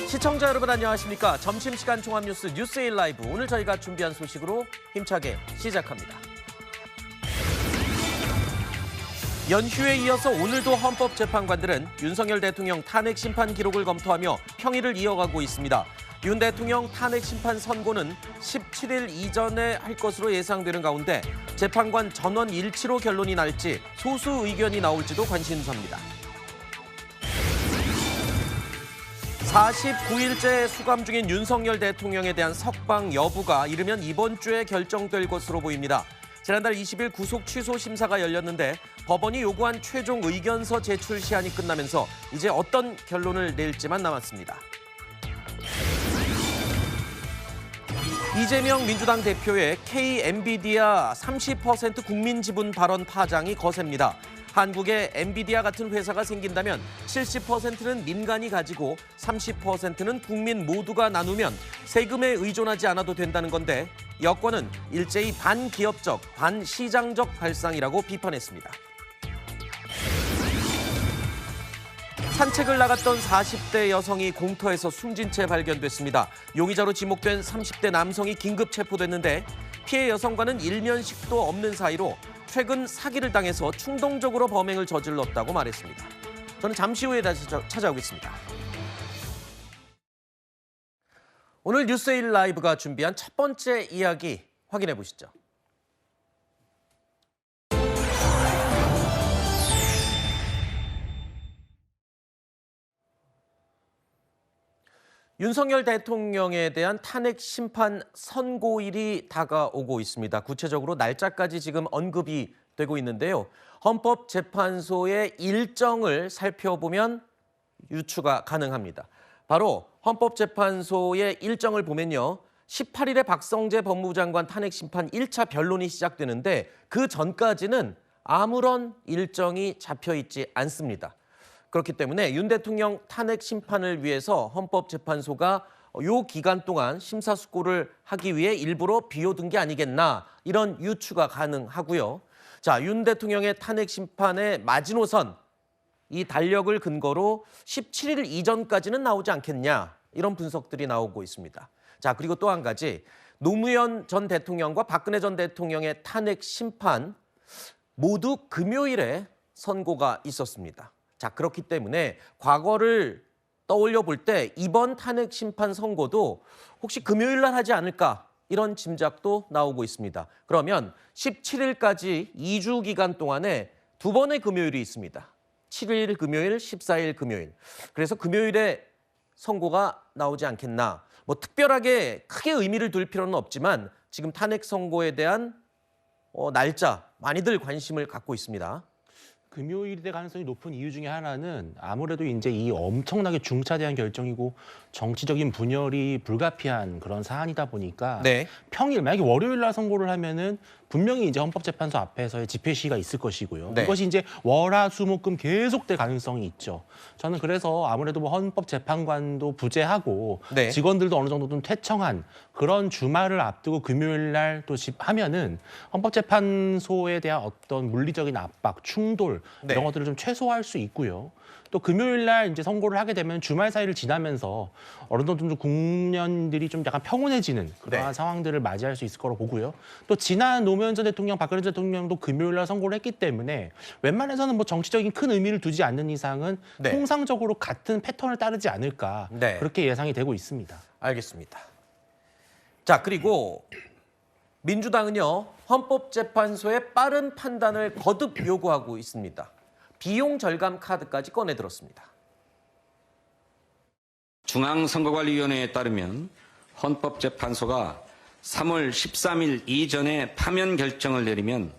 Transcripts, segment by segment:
시청자 여러분 안녕하십니까. 점심시간 종합뉴스 뉴스에일 라이브. 오늘 저희가 준비한 소식으로 힘차게 시작합니다. 연휴에 이어서 오늘도 헌법재판관들은 윤석열 대통령 탄핵 심판 기록을 검토하며 평의를 이어가고 있습니다. 윤 대통령 탄핵 심판 선고는 17일 이전에 할 것으로 예상되는 가운데 재판관 전원 일치로 결론이 날지 소수 의견이 나올지도 관심사입니다. 49일째 수감 중인 윤석열 대통령에 대한 석방 여부가 이르면 이번 주에 결정될 것으로 보입니다. 지난달 20일 구속 취소 심사가 열렸는데 법원이 요구한 최종 의견서 제출 시한이 끝나면서 이제 어떤 결론을 낼지만 남았습니다. 이재명 민주당 대표의 K-엔비디아 30% 국민 지분 발언 파장이 거셉니다. 한국에 엔비디아 같은 회사가 생긴다면 70%는 민간이 가지고 30%는 국민 모두가 나누면 세금에 의존하지 않아도 된다는 건데 여권은 일제히 반기업적, 반시장적 발상이라고 비판했습니다. 산책을 나갔던 40대 여성이 공터에서 숨진 채 발견됐습니다. 용의자로 지목된 30대 남성이 긴급 체포됐는데 피해 여성과는 일면식도 없는 사이로 최근 사기를 당해서 충동적으로 범행을 저질렀다고 말했습니다. 저는 잠시 후에 다시 찾아오겠습니다. 오늘 뉴스에일 라이브가 준비한 첫 번째 이야기 확인해 보시죠. 윤석열 대통령에 대한 탄핵 심판 선고일이 다가오고 있습니다. 구체적으로 날짜까지 지금 언급이 되고 있는데요. 헌법재판소의 일정을 살펴보면 유추가 가능합니다. 바로 헌법재판소의 일정을 보면요. 18일에 박성재 법무부 장관 탄핵 심판 1차 변론이 시작되는데 그 전까지는 아무런 일정이 잡혀 있지 않습니다. 그렇기 때문에 윤 대통령 탄핵 심판을 위해서 헌법재판소가 이 기간 동안 심사숙고를 하기 위해 일부러 비워둔 게 아니겠나 이런 유추가 가능하고요. 자, 윤 대통령의 탄핵 심판의 마지노선 이 달력을 근거로 17일 이전까지는 나오지 않겠냐 이런 분석들이 나오고 있습니다. 자, 그리고 또 한 가지 노무현 전 대통령과 박근혜 전 대통령의 탄핵 심판 모두 금요일에 선고가 있었습니다. 자, 그렇기 때문에 과거를 떠올려 볼 때 이번 탄핵 심판 선고도 혹시 금요일 날 하지 않을까 이런 짐작도 나오고 있습니다. 그러면 17일까지 2주 기간 동안에 두 번의 금요일이 있습니다. 7일 금요일, 14일 금요일. 그래서 금요일에 선고가 나오지 않겠나. 뭐 특별하게 크게 의미를 둘 필요는 없지만 지금 탄핵 선고에 대한 날짜 많이들 관심을 갖고 있습니다. 금요일이 될 가능성이 높은 이유 중에 하나는 아무래도 이제 이 엄청나게 중차대한 결정이고 정치적인 분열이 불가피한 그런 사안이다 보니까 평일 만약에 월요일 날 선고를 하면은 분명히 이제 헌법재판소 앞에서의 집회 시위가 있을 것이고요. 이것이 이제 월화수목금 계속될 가능성이 있죠. 저는 그래서 아무래도 뭐 헌법재판관도 부재하고 직원들도 어느 정도 좀 퇴청한 그런 주말을 앞두고 금요일 날 또 하면은 헌법재판소에 대한 어떤 물리적인 압박, 충돌 이런 것들을 좀 최소화할 수 있고요. 또 금요일 날 이제 선고를 하게 되면 주말 사이를 지나면서 어느 정도 좀 국면들이 좀 약간 평온해지는 그러한 상황들을 맞이할 수 있을 거로 보고요. 또 지난 노무현 전 대통령, 박근혜 전 대통령도 금요일 날 선고를 했기 때문에 웬만해서는 뭐 정치적인 큰 의미를 두지 않는 이상은 통상적으로 같은 패턴을 따르지 않을까 그렇게 예상이 되고 있습니다. 알겠습니다. 자, 그리고 민주당은요. 헌법재판소의 빠른 판단을 거듭 요구하고 있습니다. 비용 절감 카드까지 꺼내들었습니다. 중앙선거관리위원회에 따르면 헌법재판소가 3월 13일 이전에 파면 결정을 내리면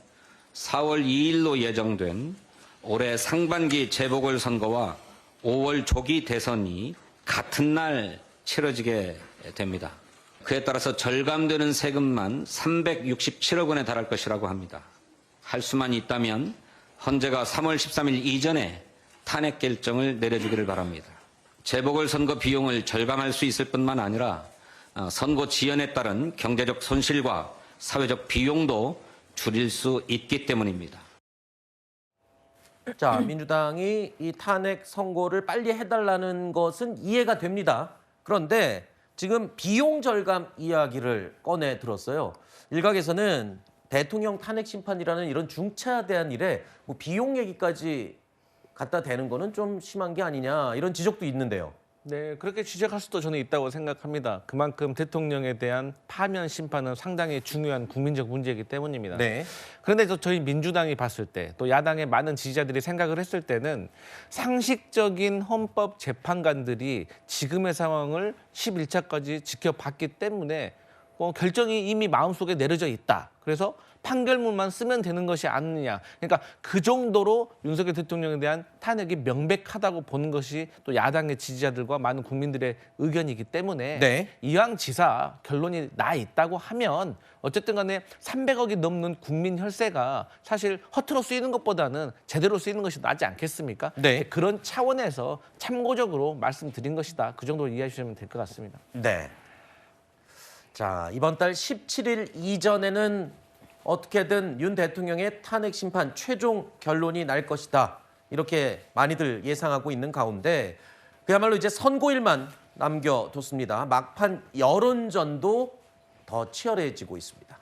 4월 2일로 예정된 올해 상반기 재보궐선거와 5월 조기 대선이 같은 날 치러지게 됩니다. 그에 따라서 절감되는 세금만 367억 원에 달할 것이라고 합니다. 할 수만 있다면 헌재가 3월 13일 이전에 탄핵 결정을 내려주기를 바랍니다. 재보궐선거 비용을 절감할 수 있을 뿐만 아니라 선거 지연에 따른 경제적 손실과 사회적 비용도 줄일 수 있기 때문입니다. 자, 민주당이 이 탄핵 선고를 빨리 해달라는 것은 이해가 됩니다. 그런데 지금 비용 절감 이야기를 꺼내 들었어요. 일각에서는 대통령 탄핵 심판이라는 이런 중차대한 일에 뭐 비용 얘기까지 갖다 대는 거는 좀 심한 게 아니냐 이런 지적도 있는데요. 네, 그렇게 지적할 수도 저는 있다고 생각합니다. 그만큼 대통령에 대한 파면 심판은 상당히 중요한 국민적 문제이기 때문입니다. 네. 그런데 저희 민주당이 봤을 때 또 야당의 많은 지지자들이 생각을 했을 때는 상식적인 헌법 재판관들이 지금의 상황을 11차까지 지켜봤기 때문에 결정이 이미 마음속에 내려져 있다. 그래서 판결문만 쓰면 되는 것이 아니냐. 그러니까 그 정도로 윤석열 대통령에 대한 탄핵이 명백하다고 보는 것이 또 야당의 지지자들과 많은 국민들의 의견이기 때문에 네. 이왕 지사 결론이 나 있다고 하면 어쨌든 간에 300억이 넘는 국민 혈세가 사실 허투루 쓰이는 것보다는 제대로 쓰이는 것이 낫지 않겠습니까? 네. 그런 차원에서 참고적으로 말씀드린 것이다. 그 정도로 이해해 주시면 될 것 같습니다. 네. 자, 이번 달 17일 이전에는 어떻게든 윤 대통령의 탄핵 심판 최종 결론이 날 것이다. 이렇게 많이들 예상하고 있는 가운데 그야말로 이제 선고일만 남겨뒀습니다. 막판 여론전도 더 치열해지고 있습니다.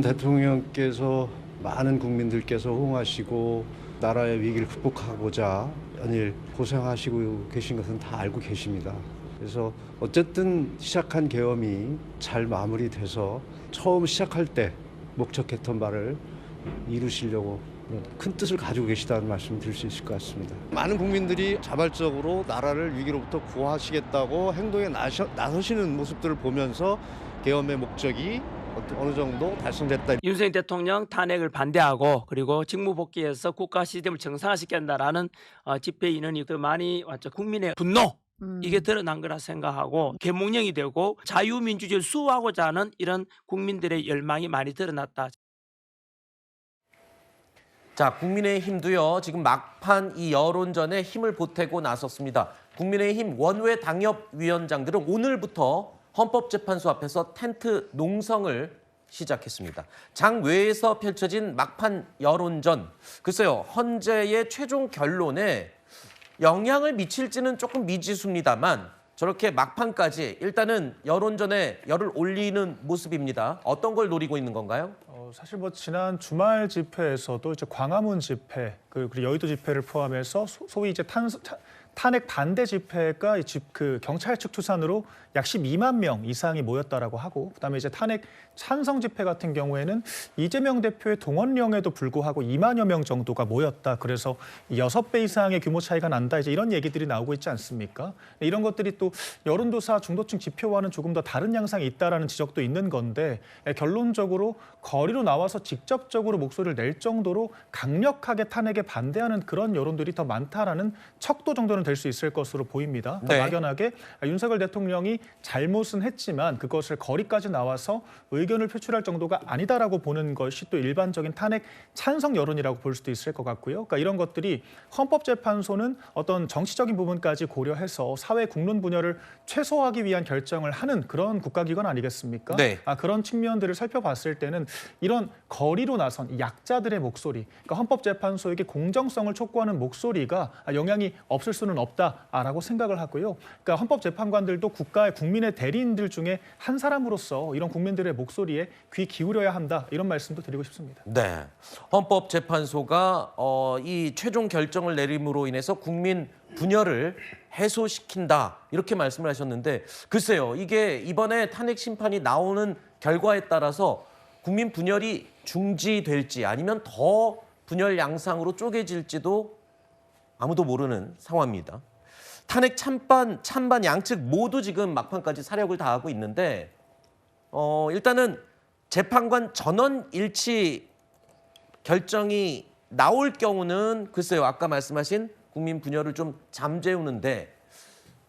대통령께서 많은 국민들께서 호응하시고 나라의 위기를 극복하고자 연일 고생하시고 계신 것은 다 알고 계십니다. 그래서 어쨌든 시작한 계엄이 잘 마무리돼서 처음 시작할 때 목적했던 바를 이루시려고 큰 뜻을 가지고 계시다는 말씀 드릴 수 있을 것 같습니다. 많은 국민들이 자발적으로 나라를 위기로부터 구하시겠다고 행동에 나서시는 모습들을 보면서 계엄의 목적이 어느 정도 달성됐다. 윤석열 대통령 탄핵을 반대하고 그리고 직무 복귀해서 국가 시스템을 정상화시킨다라는 집회 인원이 더 많이 왔죠. 국민의 분노 이게 드러난 거라 생각하고 계몽령이 되고 자유민주주의를 수호하고자 하는 이런 국민들의 열망이 많이 드러났다. 자, 국민의힘도요. 지금 막판 이 여론전에 힘을 보태고 나섰습니다. 국민의힘 원외 당협위원장들은 오늘부터 헌법재판소 앞에서 텐트 농성을 시작했습니다. 장외에서 펼쳐진 막판 여론전. 글쎄요. 헌재의 최종 결론에 영향을 미칠지는 조금 미지수입니다만 저렇게 막판까지 일단은 여론전에 열을 올리는 모습입니다. 어떤 걸 노리고 있는 건가요? 사실 지난 주말 집회에서도 이제 광화문 집회 그리고 여의도 집회를 포함해서 소위 이제 탄핵 반대 집회가 경찰 측 추산으로 약 12만 명 이상이 모였다라고 하고, 그다음에 이제 탄핵 찬성 집회 같은 경우에는 이재명 대표의 동원령에도 불구하고 2만여 명 정도가 모였다. 그래서 6배 이상의 규모 차이가 난다. 이제 이런 얘기들이 나오고 있지 않습니까? 이런 것들이 또 여론조사 중도층 지표와는 조금 더 다른 양상이 있다라는 지적도 있는 건데, 결론적으로 거리로 나와서 직접적으로 목소리를 낼 정도로 강력하게 탄핵에 반대하는 그런 여론들이 더 많다라는 척도 정도는 될 수 있을 것으로 보입니다. 네. 막연하게 윤석열 대통령이 잘못은 했지만 그것을 거리까지 나와서 의견을 표출할 정도가 아니다라고 보는 것이 또 일반적인 탄핵 찬성 여론이라고 볼 수도 있을 것 같고요. 그러니까 이런 것들이 헌법재판소는 어떤 정치적인 부분까지 고려해서 사회 국론 분열을 최소화하기 위한 결정을 하는 그런 국가기관 아니겠습니까? 네. 그런 측면들을 살펴봤을 때는 이런 거리로 나선 약자들의 목소리, 그러니까 헌법재판소에게 공정성을 촉구하는 목소리가 영향이 없을 수는 없다라고 생각을 하고요. 그러니까 헌법재판관들도 국민의 대리인들 중에 한 사람으로서 이런 국민들의 목소리에 귀 기울여야 한다, 이런 말씀도 드리고 싶습니다. 네, 헌법재판소가 이 최종 결정을 내림으로 인해서 국민 분열을 해소시킨다 이렇게 말씀을 하셨는데, 글쎄요, 이게 이번에 탄핵 심판이 나오는 결과에 따라서 국민 분열이 중지될지 아니면 더 분열 양상으로 쪼개질지도 아무도 모르는 상황입니다. 탄핵 찬반 양측 모두 지금 막판까지 사력을 다하고 있는데, 일단은 재판관 전원 일치 결정이 나올 경우는 글쎄요, 아까 말씀하신 국민 분열을 좀 잠재우는데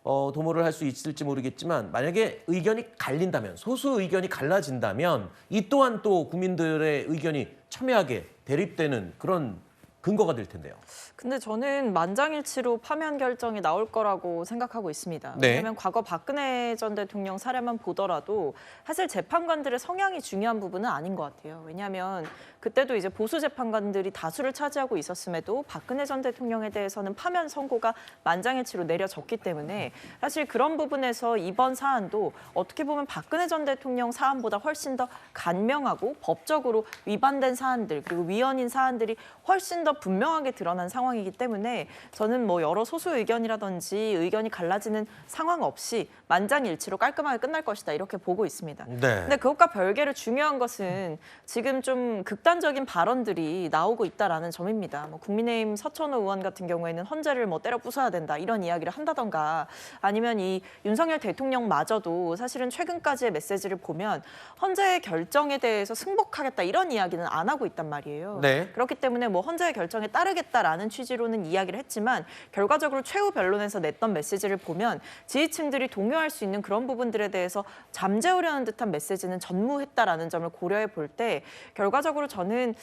도모를 할 수 있을지 모르겠지만, 만약에 의견이 갈린다면, 소수 의견이 갈라진다면 이 또한 또 국민들의 의견이 첨예하게 대립되는 그런 근거가 될 텐데요. 근데 저는 만장일치로 파면 결정이 나올 거라고 생각하고 있습니다. 네. 왜냐하면 과거 박근혜 전 대통령 사례만 보더라도 사실 재판관들의 성향이 중요한 부분은 아닌 것 같아요. 왜냐하면 그때도 이제 보수 재판관들이 다수를 차지하고 있었음에도 박근혜 전 대통령에 대해서는 파면 선고가 만장일치로 내려졌기 때문에 사실 그런 부분에서 이번 사안도 어떻게 보면 박근혜 전 대통령 사안보다 훨씬 더 간명하고 법적으로 위반된 사안들 그리고 위헌인 사안들이 훨씬 더 분명하게 드러난 상황이기 때문에 저는 뭐 여러 소수 의견이라든지 의견이 갈라지는 상황 없이 만장일치로 깔끔하게 끝날 것이다 이렇게 보고 있습니다. 네. 근데 그것과 별개로 중요한 것은 지금 좀 극단적인 발언들이 나오고 있다라는 점입니다. 뭐 국민의힘 서천호 의원 같은 경우에는 헌재를 뭐 때려 부숴야 된다 이런 이야기를 한다던가 아니면 이 윤석열 대통령마저도 사실은 최근까지의 메시지를 보면 헌재의 결정에 대해서 승복하겠다 이런 이야기는 안 하고 있단 말이에요. 네. 그렇기 때문에 뭐 헌재의 결정에 따르겠다라는 취지로는 이야기를 했지만 결과적으로 최후 변론에서 냈던 메시지를 보면 지지층들이 동요할 수 있는 그런 부분들에 대해서 잠재우려는 듯한 메시지는 전무했다라는 점을 고려해 볼 때 결과적으로 저는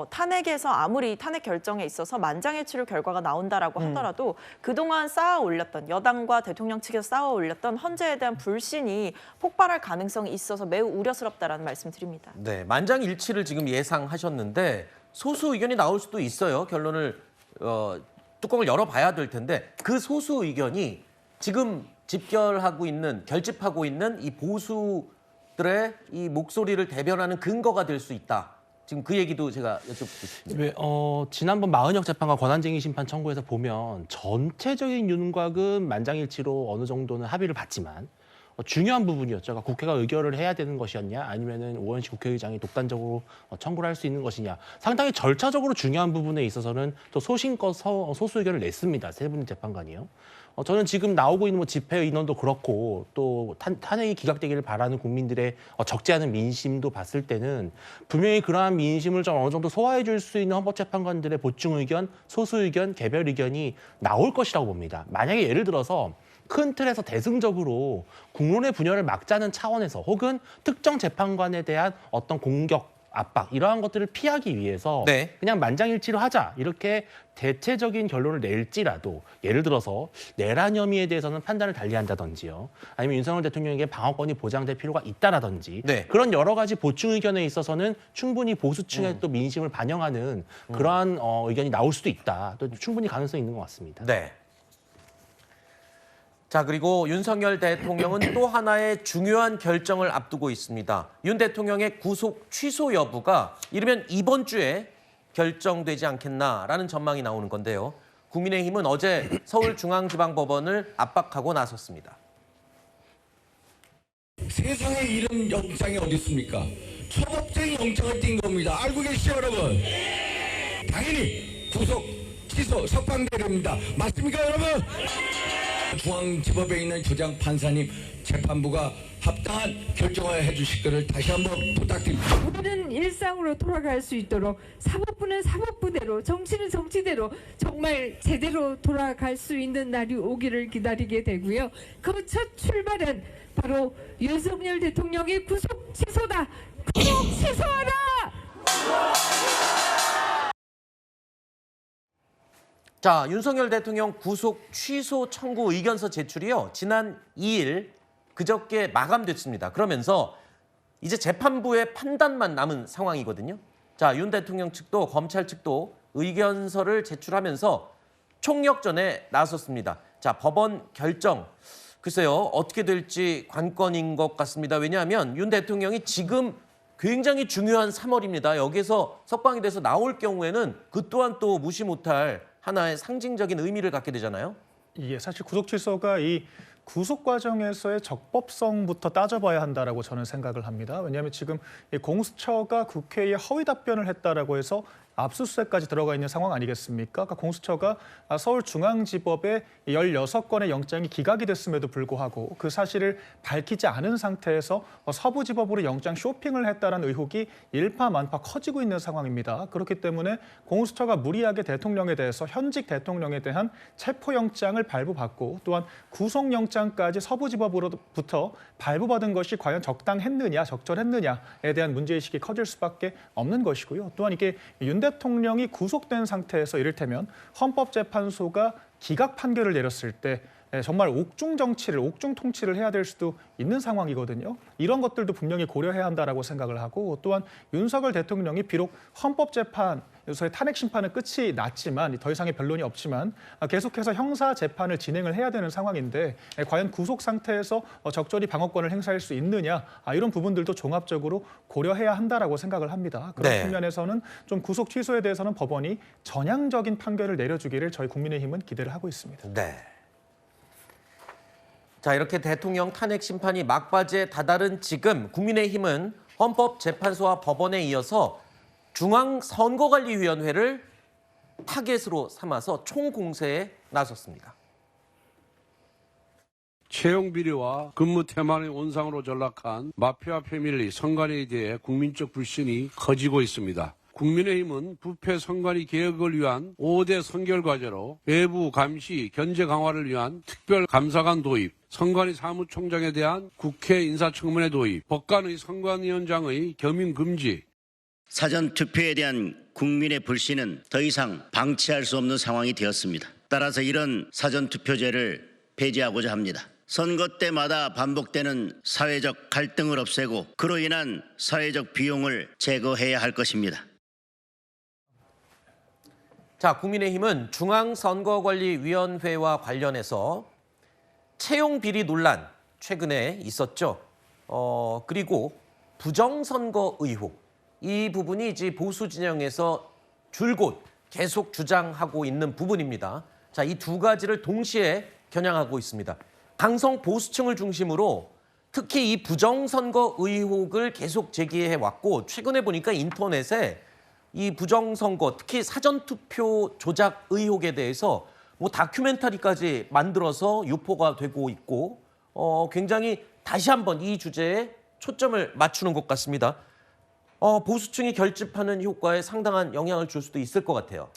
탄핵에서 아무리 탄핵 결정에 있어서 만장일치로 결과가 나온다라고 하더라도 그동안 쌓아 올렸던 여당과 대통령 측에서 쌓아 올렸던 헌재에 대한 불신이 폭발할 가능성이 있어서 매우 우려스럽다라는 말씀드립니다. 네, 만장일치를 지금 예상하셨는데 소수 의견이 나올 수도 있어요. 결론을 뚜껑을 열어봐야 될 텐데 그 소수 의견이 지금 집결하고 있는 결집하고 있는 이 보수들의 이 목소리를 대변하는 근거가 될 수 있다. 지금 그 얘기도 제가 여쭙고 싶습니다. 네, 지난번 마은혁 재판관 권한쟁의 심판 청구에서 보면 전체적인 윤곽은 만장일치로 어느 정도는 합의를 봤지만 중요한 부분이었죠. 그러니까 국회가 의결을 해야 되는 것이었냐 아니면은 오원식 국회의장이 독단적으로 청구를 할 수 있는 것이냐. 상당히 절차적으로 중요한 부분에 있어서는 또 소신껏 소수 의견을 냈습니다. 세 분의 재판관이요. 저는 지금 나오고 있는 뭐 집회 인원도 그렇고 또 탄핵이 기각되기를 바라는 국민들의 적지 않은 민심도 봤을 때는 분명히 그러한 민심을 좀 어느 정도 소화해 줄 수 있는 헌법재판관들의 보충 의견, 소수 의견, 개별 의견이 나올 것이라고 봅니다. 만약에 예를 들어서 큰 틀에서 대승적으로 국론의 분열을 막자는 차원에서 혹은 특정 재판관에 대한 어떤 공격, 압박 이러한 것들을 피하기 위해서 네. 그냥 만장일치로 하자 이렇게 대체적인 결론을 낼지라도 예를 들어서 내란 혐의에 대해서는 판단을 달리한다든지요. 아니면 윤석열 대통령에게 방어권이 보장될 필요가 있다라든지 네. 그런 여러 가지 보충 의견에 있어서는 충분히 보수층의 또 민심을 반영하는 그러한 의견이 나올 수도 있다. 또 충분히 가능성이 있는 것 같습니다. 네. 자, 그리고 윤석열 대통령은 또 하나의 중요한 결정을 앞두고 있습니다. 윤 대통령의 구속 취소 여부가 이르면 이번 주에 결정되지 않겠나라는 전망이 나오는 건데요. 국민의힘은 어제 서울중앙지방법원을 압박하고 나섰습니다. 세상에 이런 영장이 어디 있습니까? 초법적인 영장을 띈 겁니다. 알고 계시죠, 여러분? 당연히 구속, 취소, 석방되렵니다. 맞습니까, 여러분? 중앙지법에 있는 조장 판사님, 재판부가 합당한 결정을 해주실 것을 다시 한번 부탁드립니다. 우리는 일상으로 돌아갈 수 있도록 사법부는 사법부대로, 정치는 정치대로 정말 제대로 돌아갈 수 있는 날이 오기를 기다리게 되고요. 그 첫 출발은 바로 윤석열 대통령의 구속 취소다. 구속 취소하라! 자, 윤석열 대통령 구속 취소 청구 의견서 제출이요. 지난 2일 그저께 마감됐습니다. 그러면서 이제 재판부의 판단만 남은 상황이거든요. 자, 윤 대통령 측도 검찰 측도 의견서를 제출하면서 총력전에 나섰습니다. 자, 법원 결정. 글쎄요, 어떻게 될지 관건인 것 같습니다. 왜냐하면 윤 대통령이 지금 굉장히 중요한 3월입니다. 여기서 석방이 돼서 나올 경우에는 그 또한 또 무시 못할 하나의 상징적인 의미를 갖게 되잖아요. 이게 사실 구속 취소가 이 구속 과정에서의 적법성부터 따져봐야 한다라고 저는 생각을 합니다. 왜냐하면 지금 이 공수처가 국회에 허위 답변을 했다라고 해서 압수수색까지 들어가 있는 상황 아니겠습니까? 그러니까 공수처가 서울중앙지법에 16건의 영장이 기각이 됐음에도 불구하고 그 사실을 밝히지 않은 상태에서 서부지법으로 영장 쇼핑을 했다는 의혹이 일파만파 커지고 있는 상황입니다. 그렇기 때문에 공수처가 무리하게 대통령에 대해서 현직 대통령에 대한 체포영장을 발부받고 또한 구속영장까지 서부지법으로부터 발부받은 것이 과연 적당했느냐, 적절했느냐에 대한 문제의식이 커질 수밖에 없는 것이고요. 또한 이게 윤 대통령이 구속된 상태에서 이를테면 헌법재판소가 기각 판결을 내렸을 때 정말 옥중 정치를, 옥중 통치를 해야 될 수도 있는 상황이거든요. 이런 것들도 분명히 고려해야 한다라고 생각을 하고, 또한 윤석열 대통령이 비록 헌법재판에서의 탄핵 심판은 끝이 났지만, 더 이상의 변론이 없지만 계속해서 형사 재판을 진행을 해야 되는 상황인데 과연 구속 상태에서 적절히 방어권을 행사할 수 있느냐, 이런 부분들도 종합적으로 고려해야 한다라고 생각을 합니다. 그런 네. 측면에서는 좀 구속 취소에 대해서는 법원이 전향적인 판결을 내려주기를 저희 국민의힘은 기대를 하고 있습니다. 네. 자, 이렇게 대통령 탄핵 심판이 막바지에 다다른 지금 국민의힘은 헌법재판소와 법원에 이어서 중앙선거관리위원회를 타겟으로 삼아서 총공세에 나섰습니다. 채용 비리와 근무 태만의 온상으로 전락한 마피아 패밀리 선관위에 대해 국민적 불신이 커지고 있습니다. 국민의힘은 부패 선관위 개혁을 위한 5대 선결 과제로 외부 감시, 견제 강화를 위한 특별 감사관 도입, 선관위 사무총장에 대한 국회 인사청문회 도입, 법관의 선관위원장의 겸임 금지, 사전투표에 대한 국민의 불신은 더 이상 방치할 수 없는 상황이 되었습니다. 따라서 이런 사전투표제를 폐지하고자 합니다. 선거 때마다 반복되는 사회적 갈등을 없애고 그로 인한 사회적 비용을 제거해야 할 것입니다. 자, 국민의힘은 중앙선거관리위원회와 관련해서 채용 비리 논란 최근에 있었죠. 그리고 부정선거 의혹, 이 부분이 이제 보수 진영에서 줄곧 계속 주장하고 있는 부분입니다. 자, 이 두 가지를 동시에 겨냥하고 있습니다. 강성 보수층을 중심으로 특히 이 부정선거 의혹을 계속 제기해 왔고, 최근에 보니까 인터넷에 이 부정선거, 특히 사전투표 조작 의혹에 대해서 뭐 다큐멘터리까지 만들어서 유포가 되고 있고, 굉장히 다시 한번 이 주제에 초점을 맞추는 것 같습니다. 보수층이 결집하는 효과에 상당한 영향을 줄 수도 있을 것 같아요.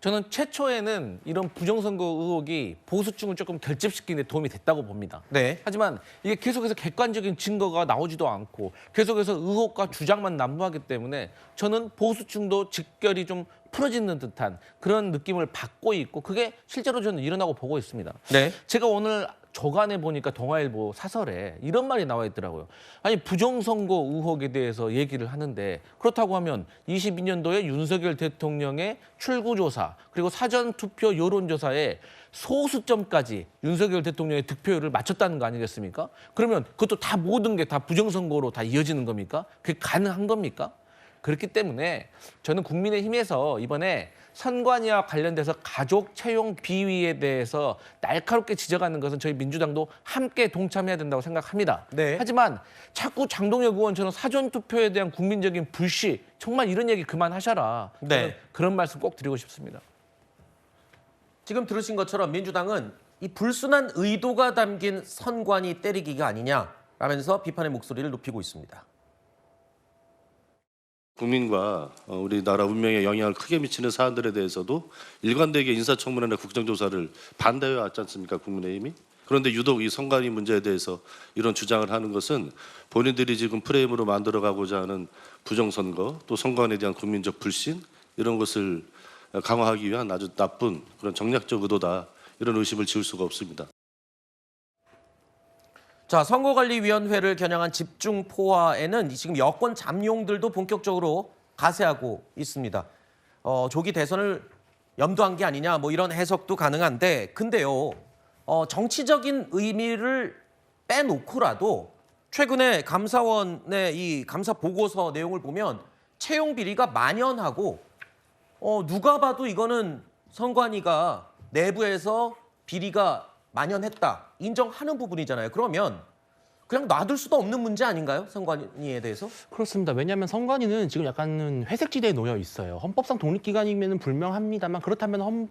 저는 최초에는 이런 부정선거 의혹이 보수층을 조금 결집시키는 데 도움이 됐다고 봅니다. 네. 하지만 이게 계속해서 객관적인 증거가 나오지도 않고 계속해서 의혹과 주장만 난무하기 때문에 저는 보수층도 직결이 좀 풀어지는 듯한 그런 느낌을 받고 있고, 그게 실제로 저는 일어나고 보고 있습니다. 네. 제가 오늘 조간에 보니까 동아일보 사설에 이런 말이 나와 있더라고요. 아니, 부정선거 의혹에 대해서 얘기를 하는데, 그렇다고 하면 22년도에 윤석열 대통령의 출구조사 그리고 사전투표 여론조사에 소수점까지 윤석열 대통령의 득표율을 맞췄다는 거 아니겠습니까? 그러면 그것도 다 모든 게 다 부정선거로 다 이어지는 겁니까? 그게 가능한 겁니까? 그렇기 때문에 저는 국민의힘에서 이번에 선관위와 관련돼서 가족 채용 비위에 대해서 날카롭게 지적하는 것은 저희 민주당도 함께 동참해야 된다고 생각합니다. 네. 하지만 자꾸 장동혁 의원처럼 사전투표에 대한 국민적인 불씨, 정말 이런 얘기 그만하셔라. 네. 그런 말씀 꼭 드리고 싶습니다. 지금 들으신 것처럼 민주당은 이 불순한 의도가 담긴 선관위 때리기가 아니냐라면서 비판의 목소리를 높이고 있습니다. 국민과 우리나라 운명에 영향을 크게 미치는 사안들에 대해서도 일관되게 인사청문회나 국정조사를 반대해 왔지 않습니까, 국민의힘이? 그런데 유독 이 선관위 문제에 대해서 이런 주장을 하는 것은 본인들이 지금 프레임으로 만들어가고자 하는 부정선거, 또 선관위에 대한 국민적 불신, 이런 것을 강화하기 위한 아주 나쁜 그런 정략적 의도다, 이런 의심을 지울 수가 없습니다. 자, 선거관리위원회를 겨냥한 집중포화에는 지금 여권 잠룡들도 본격적으로 가세하고 있습니다. 조기 대선을 염두한 게 아니냐, 뭐 이런 해석도 가능한데, 근데요, 정치적인 의미를 빼놓고라도 최근에 감사원의 이 감사 보고서 내용을 보면 채용 비리가 만연하고, 누가 봐도 이거는 선관위가 내부에서 비리가 만연했다 인정하는 부분이잖아요. 그러면 그냥 놔둘 수도 없는 문제 아닌가요? 선관위에 대해서? 그렇습니다. 왜냐하면 선관위는 지금 약간은 회색지대에 놓여 있어요. 헌법상 독립기관이면 불명합니다만, 그렇다면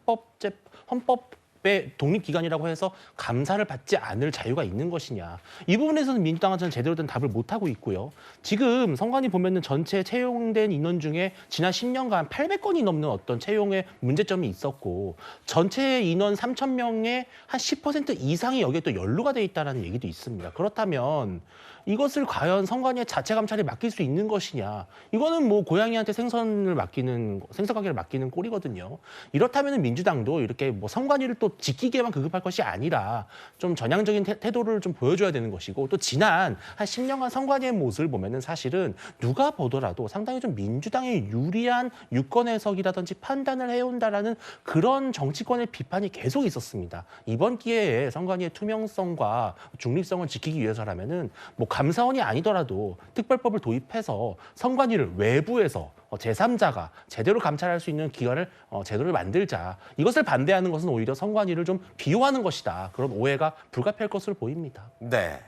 헌법의 독립기관이라고 해서 감사를 받지 않을 자유가 있는 것이냐. 이 부분에서는 민주당은 저는 제대로 된 답을 못하고 있고요. 지금 선관위 보면은 전체 채용된 인원 중에 지난 10년간 800건이 넘는 어떤 채용의 문제점이 있었고, 전체 인원 3,000명의 한 10% 이상이 여기에 또 연루가 돼 있다는 얘기도 있습니다. 그렇다면 이것을 과연 선관위의 자체 감찰에 맡길 수 있는 것이냐. 이거는 뭐 고양이한테 생선 가게를 맡기는 꼴이거든요. 이렇다면 민주당도 이렇게 뭐 선관위를 또 지키게만 급급할 것이 아니라 좀 전향적인 태도를 좀 보여줘야 되는 것이고, 또 지난 한 10년간 선관위의 모습을 보면은 사실은 누가 보더라도 상당히 좀 민주당에 유리한 유권 해석이라든지 판단을 해온다라는 그런 정치권의 비판이 계속 있었습니다. 이번 기회에 선관위의 투명성과 중립성을 지키기 위해서라면은 뭐 감사원이 아니더라도 특별법을 도입해서 선관위를 외부에서 제3자가 제대로 감찰할 수 있는 기관을 제도를 만들자. 이것을 반대하는 것은 오히려 선관위를 좀 비호하는 것이다. 그런 오해가 불가피할 것으로 보입니다. 네.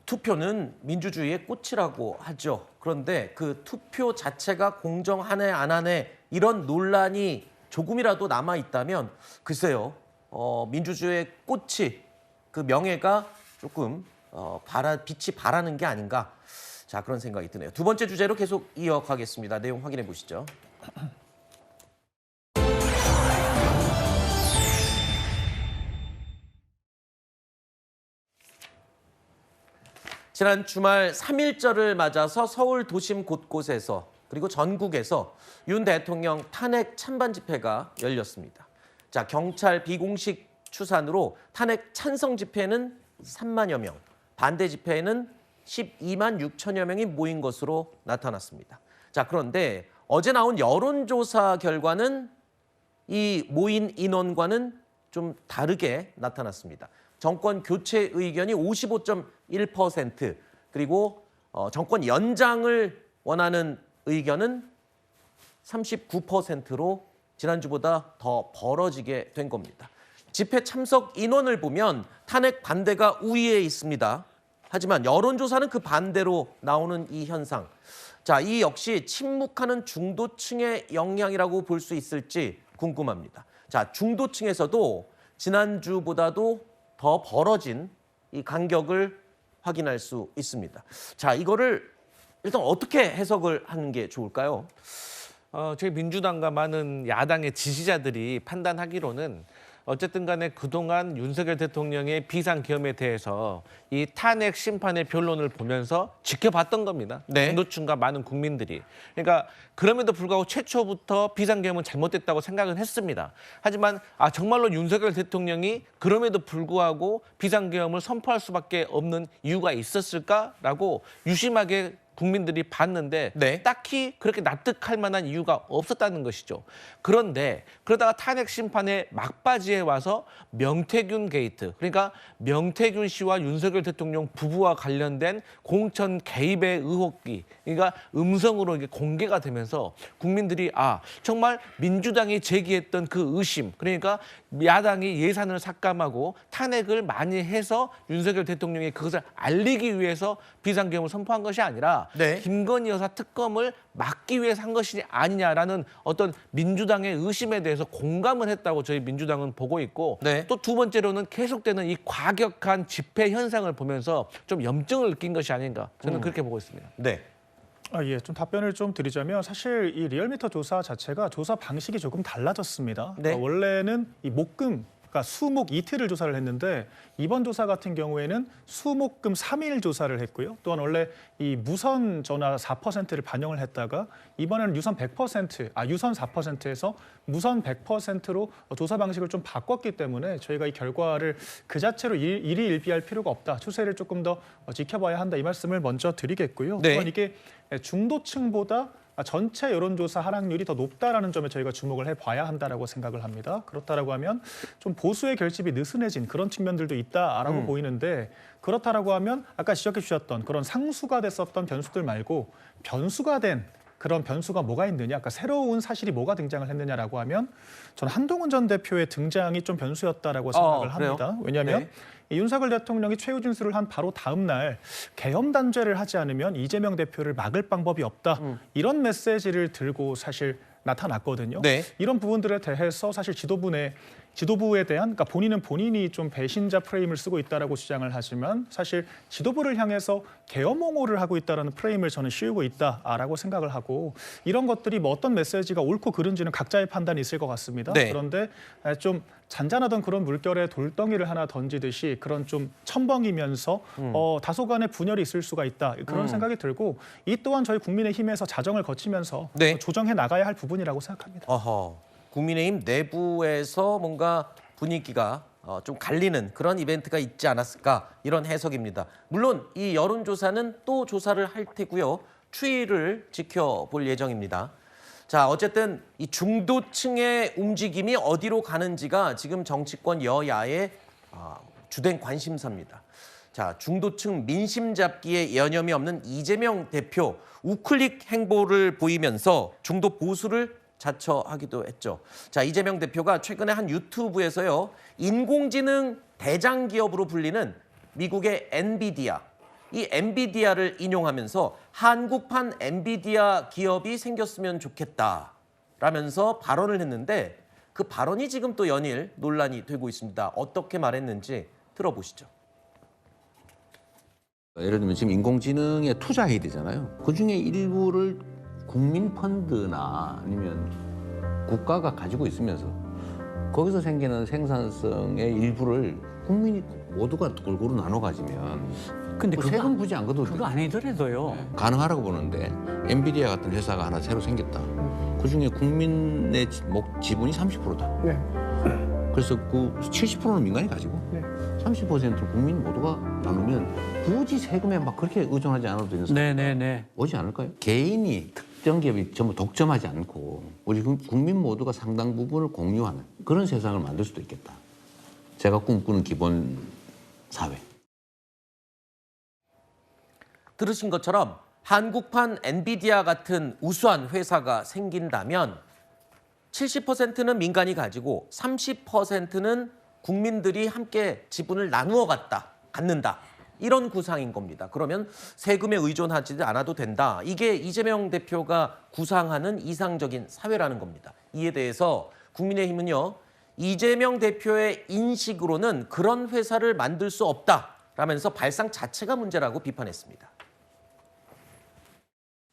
투표는 민주주의의 꽃이라고 하죠. 그런데 그 투표 자체가 공정하네 안 하네 이런 논란이 조금이라도 남아 있다면 글쎄요. 민주주의의 꽃이 그 명예가 조금 빛이 바라는 게 아닌가. 자, 그런 생각이 드네요. 두 번째 주제로 계속 이어가겠습니다. 내용 확인해 보시죠. 지난 주말 3.1절을 맞아서 서울 도심 곳곳에서 그리고 전국에서 윤 대통령 탄핵 찬반 집회가 열렸습니다. 자, 경찰 비공식 추산으로 탄핵 찬성 집회는 3만여 명, 반대 집회에는 12만 6천여 명이 모인 것으로 나타났습니다. 자, 그런데 어제 나온 여론조사 결과는 이 모인 인원과는 좀 다르게 나타났습니다. 정권 교체 의견이 55.1%, 그리고 정권 연장을 원하는 의견은 39%로 지난주보다 더 벌어지게 된 겁니다. 집회 참석 인원을 보면 탄핵 반대가 우위에 있습니다. 하지만 여론조사는 그 반대로 나오는 이 현상. 자, 이 역시 침묵하는 중도층의 영향이라고 볼 수 있을지 궁금합니다. 자, 중도층에서도 지난주보다도 더 벌어진 이 간격을 확인할 수 있습니다. 자, 이거를 일단 어떻게 해석을 하는 게 좋을까요? 저희 민주당과 많은 야당의 지지자들이 판단하기로는 어쨌든 간에 그동안 윤석열 대통령의 비상계엄에 대해서 이 탄핵 심판의 변론을 보면서 지켜봤던 겁니다. 네. 중도층과 많은 국민들이. 그러니까 그럼에도 불구하고 최초부터 비상계엄은 잘못됐다고 생각은 했습니다. 하지만 정말로 윤석열 대통령이 그럼에도 불구하고 비상계엄을 선포할 수밖에 없는 이유가 있었을까라고 유심하게 국민들이 봤는데 네. 딱히 그렇게 납득할 만한 이유가 없었다는 것이죠. 그런데 그러다가 탄핵 심판의 막바지에 와서 명태균 게이트, 그러니까 명태균 씨와 윤석열 대통령 부부와 관련된 공천 개입의 의혹이, 그러니까 음성으로 이게 공개가 되면서 국민들이 정말 민주당이 제기했던 그 의심, 그러니까 야당이 예산을 삭감하고 탄핵을 많이 해서 윤석열 대통령이 그것을 알리기 위해서 비상계엄을 선포한 것이 아니라 네. 김건희 여사 특검을 막기 위해서 한 것이 아니냐라는 어떤 민주당의 의심에 대해서 공감을 했다고 저희 민주당은 보고 있고, 네. 또 두 번째로는 계속되는 이 과격한 집회 현상을 보면서 좀 염증을 느낀 것이 아닌가, 저는 그렇게 보고 있습니다. 네. 예, 좀 답변을 좀 드리자면 사실 이 리얼미터 조사 자체가 조사 방식이 조금 달라졌습니다. 네. 원래는 이 목금, 그러니까 수목 이틀을 조사를 했는데 이번 조사 같은 경우에는 수목금 3일 조사를 했고요. 또한 원래 이 무선 전화 4%를 반영을 했다가 이번에는 유선 4%에서 무선 100%로 조사 방식을 좀 바꿨기 때문에 저희가 이 결과를 그 자체로 일희일비할 필요가 없다. 추세를 조금 더 지켜봐야 한다. 이 말씀을 먼저 드리겠고요. 네. 또한 이게 중도층보다 전체 여론조사 하락률이 더 높다라는 점에 저희가 주목을 해봐야 한다라고 생각을 합니다. 그렇다라고 하면 좀 보수의 결집이 느슨해진 그런 측면들도 있다라고 보이는데, 그렇다라고 하면 아까 지적해 주셨던 그런 상수가 됐었던 변수들 말고 변수가 된 그런 변수가 뭐가 있느냐, 아까 새로운 사실이 뭐가 등장을 했느냐라고 하면 저는 한동훈 전 대표의 등장이 좀 변수였다라고 생각을 합니다. 왜냐하면 네. 이 윤석열 대통령이 최후 진술을 한 바로 다음 날 계엄 단죄를 하지 않으면 이재명 대표를 막을 방법이 없다. 이런 메시지를 들고 사실 나타났거든요. 네. 이런 부분들에 대해서 사실 지도부 내 지도부에 대한, 그러니까 본인은 본인이 좀 배신자 프레임을 쓰고 있다라고 주장을 하지만 사실 지도부를 향해서 계엄옹호를 하고 있다라는 프레임을 저는 씌우고 있다라고 생각을 하고, 이런 것들이 뭐 어떤 메시지가 옳고 그른지는 각자의 판단이 있을 것 같습니다. 네. 그런데 좀 잔잔하던 그런 물결에 돌덩이를 하나 던지듯이 그런 좀 첨벙이면서 다소간의 분열이 있을 수가 있다, 그런 생각이 들고, 이 또한 저희 국민의힘에서 자정을 거치면서 네. 조정해 나가야 할 부분이라고 생각합니다. 국민의힘 내부에서 뭔가 분위기가 좀 갈리는 그런 이벤트가 있지 않았을까, 이런 해석입니다. 물론 이 여론조사는 또 조사를 할 테고요. 추이를 지켜볼 예정입니다. 자, 어쨌든 이 중도층의 움직임이 어디로 가는지가 지금 정치권 여야의 주된 관심사입니다. 자, 중도층 민심 잡기에 여념이 없는 이재명 대표, 우클릭 행보를 보이면서 중도 보수를 자처하기도 했죠. 자, 이재명 대표가 최근에 한 유튜브에서요, 인공지능 대장 기업으로 불리는 미국의 엔비디아, 이 엔비디아를 인용하면서 한국판 엔비디아 기업이 생겼으면 좋겠다라면서 발언을 했는데, 그 발언이 지금 또 연일 논란이 되고 있습니다. 어떻게 말했는지 들어보시죠. 예를 들면 지금 인공지능에 투자해야 되잖아요. 그중에 일부를 국민 펀드나 아니면 국가가 가지고 있으면서 거기서 생기는 생산성의 일부를 국민이 모두가 골고루 나눠 가지면, 근데 세금 굳이 안 걷어도 그거 아니더라도요 가능하라고 보는데, 엔비디아 같은 회사가 하나 새로 생겼다. 그중에 국민의 지분이 30%다. 네. 그래서 그 70%는 민간이 가지고 30%를 국민 모두가 나누면 굳이 세금에 막 그렇게 의존하지 않아도 되는 상황이 오지 않을까요? 개인이 특정 기업이 전부 독점하지 않고 우리 국민 모두가 상당 부분을 공유하는 그런 세상을 만들 수도 있겠다. 제가 꿈꾸는 기본 사회. 들으신 것처럼 한국판 엔비디아 같은 우수한 회사가 생긴다면 70%는 민간이 가지고 30%는 국민들이 함께 지분을 나누어 갖는다. 이런 구상인 겁니다. 그러면 세금에 의존하지 않아도 된다. 이게 이재명 대표가 구상하는 이상적인 사회라는 겁니다. 이에 대해서 국민의힘은요, 이재명 대표의 인식으로는 그런 회사를 만들 수 없다라면서 발상 자체가 문제라고 비판했습니다.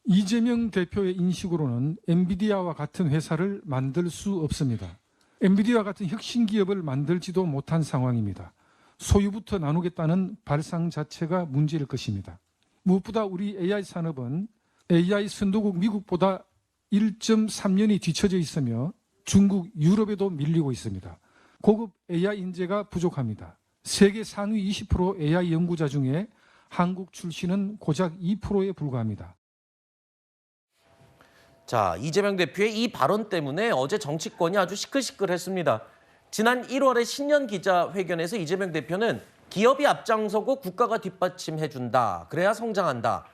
이재명 대표의 인식으로는 엔비디아와 같은 회사를 만들 수 없습니다. 엔비디아와 같은 혁신 기업을 만들지도 못한 상황입니다. 소유부터 나누겠다는 발상 자체가 문제일 것입니다. 무엇보다 우리 AI 산업은 AI 선도국 미국보다 1.3년이 뒤처져 있으며 중국, 유럽에도 밀리고 있습니다. 고급 AI 인재가 부족합니다. 세계 상위 20% AI 연구자 중에 한국 출신은 고작 2%에 불과합니다. 자, 이재명 대표의 이 발언 때문에 어제 정치권이 아주 시끌시끌했습니다. 지난 1월에 신년 기자회견에서 이재명 대표는 기업이 앞장서고 국가가 뒷받침해준다. 그래야 성장한다.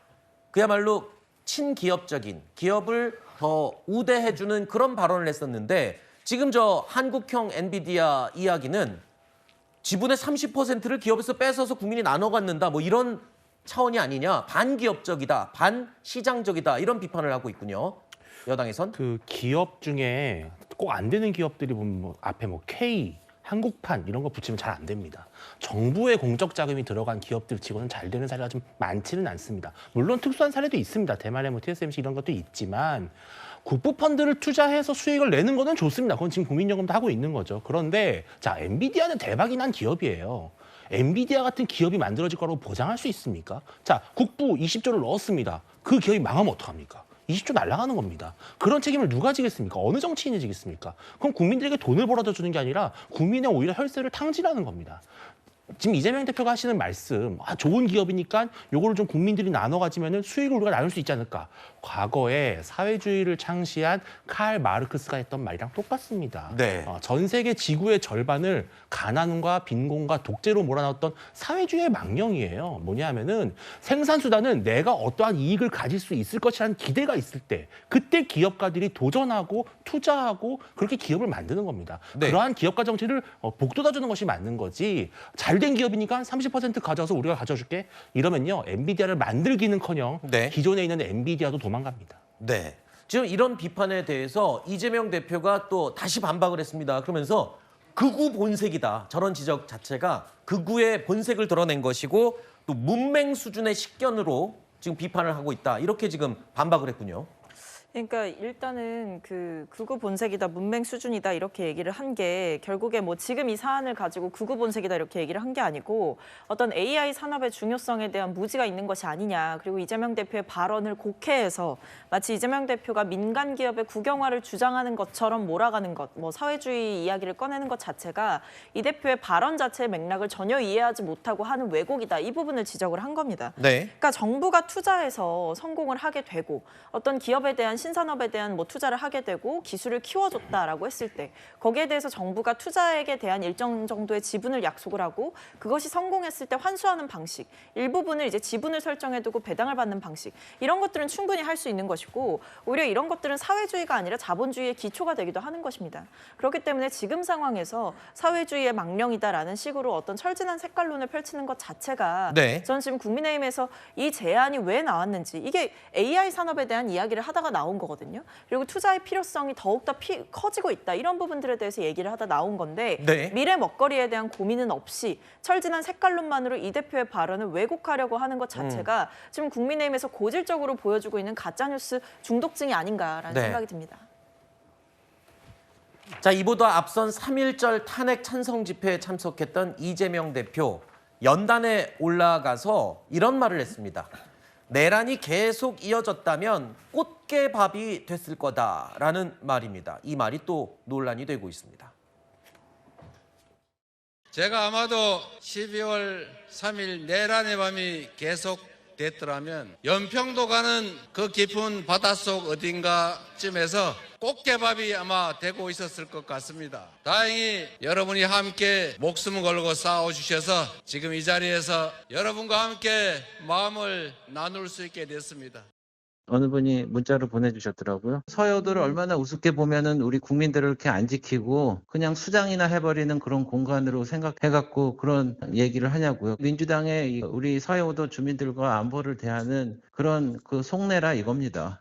그야말로 친기업적인, 기업을 더 우대해주는 그런 발언을 했었는데, 지금 저 한국형 엔비디아 이야기는 지분의 30%를 기업에서 뺏어서 국민이 나눠 갖는다. 뭐 이런 차원이 아니냐. 반기업적이다, 반시장적이다, 이런 비판을 하고 있군요. 여당에선. 그 기업 중에 꼭 안 되는 기업들이 보면 뭐 앞에 뭐 K, 한국판 이런 거 붙이면 잘 안 됩니다. 정부의 공적 자금이 들어간 기업들 치고는 잘 되는 사례가 좀 많지는 않습니다. 물론 특수한 사례도 있습니다. 대만의 뭐 TSMC 이런 것도 있지만 국부 펀드를 투자해서 수익을 내는 거는 좋습니다. 그건 지금 국민연금도 하고 있는 거죠. 그런데 자, 엔비디아는 대박이 난 기업이에요. 엔비디아 같은 기업이 만들어질 거라고 보장할 수 있습니까? 자, 국부 20조를 넣었습니다. 그 기업이 망하면 어떡합니까? 20조 날아가는 겁니다. 그런 책임을 누가 지겠습니까? 어느 정치인이 지겠습니까? 그럼 국민들에게 돈을 벌어다 주는 게 아니라 국민의 오히려 혈세를 탕진하는 겁니다. 지금 이재명 대표가 하시는 말씀, 좋은 기업이니까 요거를 좀 국민들이 나눠 가지면은 수익을 우리가 나눌 수 있지 않을까? 과거에 사회주의를 창시한 칼 마르크스가 했던 말이랑 똑같습니다. 네. 전 세계 지구의 절반을 가난과 빈곤과 독재로 몰아넣었던 사회주의의 망령이에요. 뭐냐면은 생산수단은 내가 어떠한 이익을 가질 수 있을 것이라는 기대가 있을 때, 그때 기업가들이 도전하고 투자하고 그렇게 기업을 만드는 겁니다. 네. 그러한 기업가 정치를 복돋아주는 것이 맞는 거지. 잘된 기업이니까 30% 가져와서 우리가 가져줄게. 이러면요, 엔비디아를 만들기는커녕 네. 기존에 있는 엔비디아도 도망갑니다. 네. 지금 이런 비판에 대해서 이재명 대표가 또 다시 반박을 했습니다. 그러면서 극우 본색이다. 저런 지적 자체가 극우의 본색을 드러낸 것이고 또 문맹 수준의 식견으로 지금 비판을 하고 있다. 이렇게 지금 반박을 했군요. 그러니까 일단은 그 극우 본색이다, 문맹 수준이다 이렇게 얘기를 한 게 결국에 뭐 지금 이 사안을 가지고 극우 본색이다 이렇게 얘기를 한 게 아니고 어떤 AI 산업의 중요성에 대한 무지가 있는 것이 아니냐. 그리고 이재명 대표의 발언을 곡해해서 마치 이재명 대표가 민간 기업의 국영화를 주장하는 것처럼 몰아가는 것, 뭐 사회주의 이야기를 꺼내는 것 자체가 이 대표의 발언 자체의 맥락을 전혀 이해하지 못하고 하는 왜곡이다. 이 부분을 지적을 한 겁니다. 네. 그러니까 정부가 투자해서 성공을 하게 되고 어떤 기업에 대한 신산업에 대한 뭐 투자를 하게 되고 기술을 키워줬다라고 했을 때 거기에 대해서 정부가 투자액에 대한 일정 정도의 지분을 약속을 하고 그것이 성공했을 때 환수하는 방식, 일부분을 이제 지분을 설정해두고 배당을 받는 방식 이런 것들은 충분히 할 수 있는 것이고 오히려 이런 것들은 사회주의가 아니라 자본주의의 기초가 되기도 하는 것입니다. 그렇기 때문에 지금 상황에서 사회주의의 망령이다라는 식으로 어떤 철진한 색깔론을 펼치는 것 자체가 네. 저는 지금 국민의힘에서 이 제안이 왜 나왔는지 이게 AI 산업에 대한 이야기를 하다가 나온 거거든요. 그리고 투자의 필요성이 더욱더 커지고 있다. 이런 부분들에 대해서 얘기를 하다 나온 건데 네. 미래 먹거리에 대한 고민은 없이 철진한 색깔론만으로 이 대표의 발언을 왜곡하려고 하는 것 자체가 지금 국민의힘에서 고질적으로 보여주고 있는 가짜뉴스 중독증이 아닌가라는 네. 생각이 듭니다. 자, 이보다 앞선 3.1절 탄핵 찬성 집회에 참석했던 이재명 대표 연단에 올라가서 이런 말을 했습니다. 내란이 계속 이어졌다면 꽃게밥이 됐을 거다라는 말입니다. 이 말이 또 논란이 되고 있습니다. 제가 아마도 12월 3일 내란의 밤이 계속됐더라면 연평도 가는 그 깊은 바닷속 어딘가쯤에서 꽃게밥이 아마 되고 있었을 것 같습니다. 다행히 여러분이 함께 목숨을 걸고 싸워주셔서 지금 이 자리에서 여러분과 함께 마음을 나눌 수 있게 됐습니다. 어느 분이 문자로 보내주셨더라고요. 서효도를 얼마나 우습게 보면은 우리 국민들을 이렇게 안 지키고 그냥 수장이나 해버리는 그런 공간으로 생각해갖고 그런 얘기를 하냐고요. 민주당의 우리 서효도 주민들과 안보를 대하는 그런 그 속내라 이겁니다.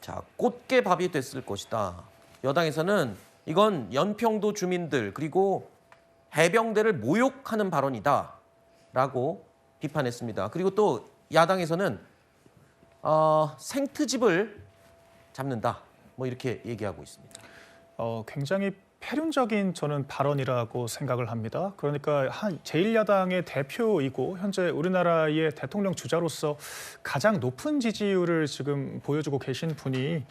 자, 꽃게밥이 됐을 것이다. 여당에서는 이건 연평도 주민들 그리고 해병대를 모욕하는 발언이다라고 비판했습니다. 그리고 또 야당에서는 생트집을 잡는다. 뭐 이렇게 얘기하고 있습니다. 굉장히 폐륜적인 저는 발언이라고 생각을 합니다. 그러니까 제1야당의 대표이고 현재 우리나라의 대통령 주자로서 가장 높은 지지율을 지금 보여주고 계신 분이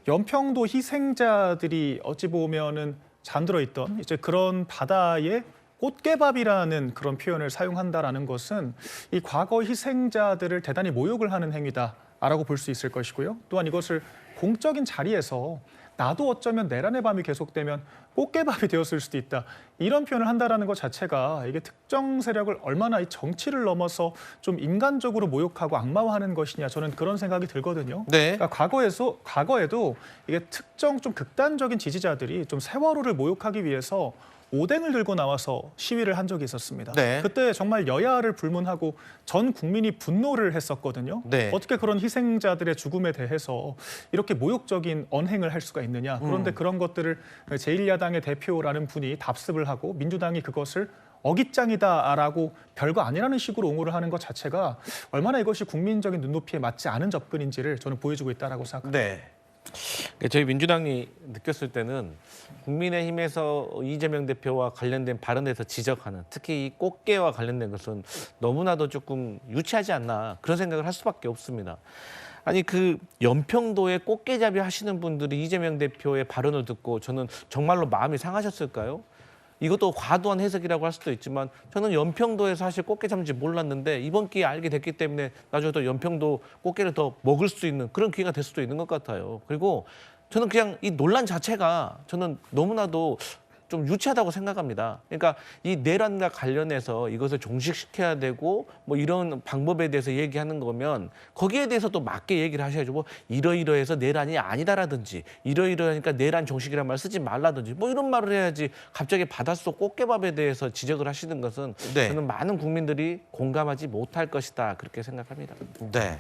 연평도 희생자들이 어찌 보면은 잠들어 있던 이제 그런 바다에 꽃게밥이라는 그런 표현을 사용한다라는 것은 이 과거 희생자들을 대단히 모욕을 하는 행위다라고 볼 수 있을 것이고요. 또한 이것을 공적인 자리에서 나도 어쩌면 내란의 밤이 계속되면 꽃게밥이 되었을 수도 있다. 이런 표현을 한다라는 것 자체가 이게 특정 세력을 얼마나 이 정치를 넘어서 좀 인간적으로 모욕하고 악마화하는 것이냐 저는 그런 생각이 들거든요. 네. 그러니까 과거에도 이게 특정 좀 극단적인 지지자들이 좀 세월호를 모욕하기 위해서 오뎅을 들고 나와서 시위를 한 적이 있었습니다. 네. 그때 정말 여야를 불문하고 전 국민이 분노를 했었거든요. 네. 어떻게 그런 희생자들의 죽음에 대해서 이렇게 모욕적인 언행을 할 수가 있느냐. 그런데 그런 것들을 제1야당의 대표라는 분이 답습을 하고 민주당이 그것을 어깃장이다라고 별거 아니라는 식으로 옹호를 하는 것 자체가 얼마나 이것이 국민적인 눈높이에 맞지 않은 접근인지를 저는 보여주고 있다라고 생각합니다. 네. 저희 민주당이 느꼈을 때는 국민의힘에서 이재명 대표와 관련된 발언에서 지적하는 특히 이 꽃게와 관련된 것은 너무나도 조금 유치하지 않나 그런 생각을 할 수밖에 없습니다. 아니 그 연평도에 꽃게잡이 하시는 분들이 이재명 대표의 발언을 듣고 저는 정말로 마음이 상하셨을까요? 이것도 과도한 해석이라고 할 수도 있지만 저는 연평도에서 사실 꽃게 잡는지 몰랐는데 이번 기회에 알게 됐기 때문에 나중에 또 연평도 꽃게를 더 먹을 수 있는 그런 기회가 될 수도 있는 것 같아요. 그리고 저는 그냥 이 논란 자체가 저는 너무나도 좀 유치하다고 생각합니다. 그러니까 이 내란과 관련해서 이것을 종식시켜야 되고 뭐 이런 방법에 대해서 얘기하는 거면 거기에 대해서 또 맞게 얘기를 하셔야죠. 뭐 이러이러해서 내란이 아니다라든지 이러이러하니까 내란 종식이란 말 쓰지 말라든지 뭐 이런 말을 해야지 갑자기 바닷속 꽃게밥에 대해서 지적을 하시는 것은 네. 저는 많은 국민들이 공감하지 못할 것이다 그렇게 생각합니다. 네.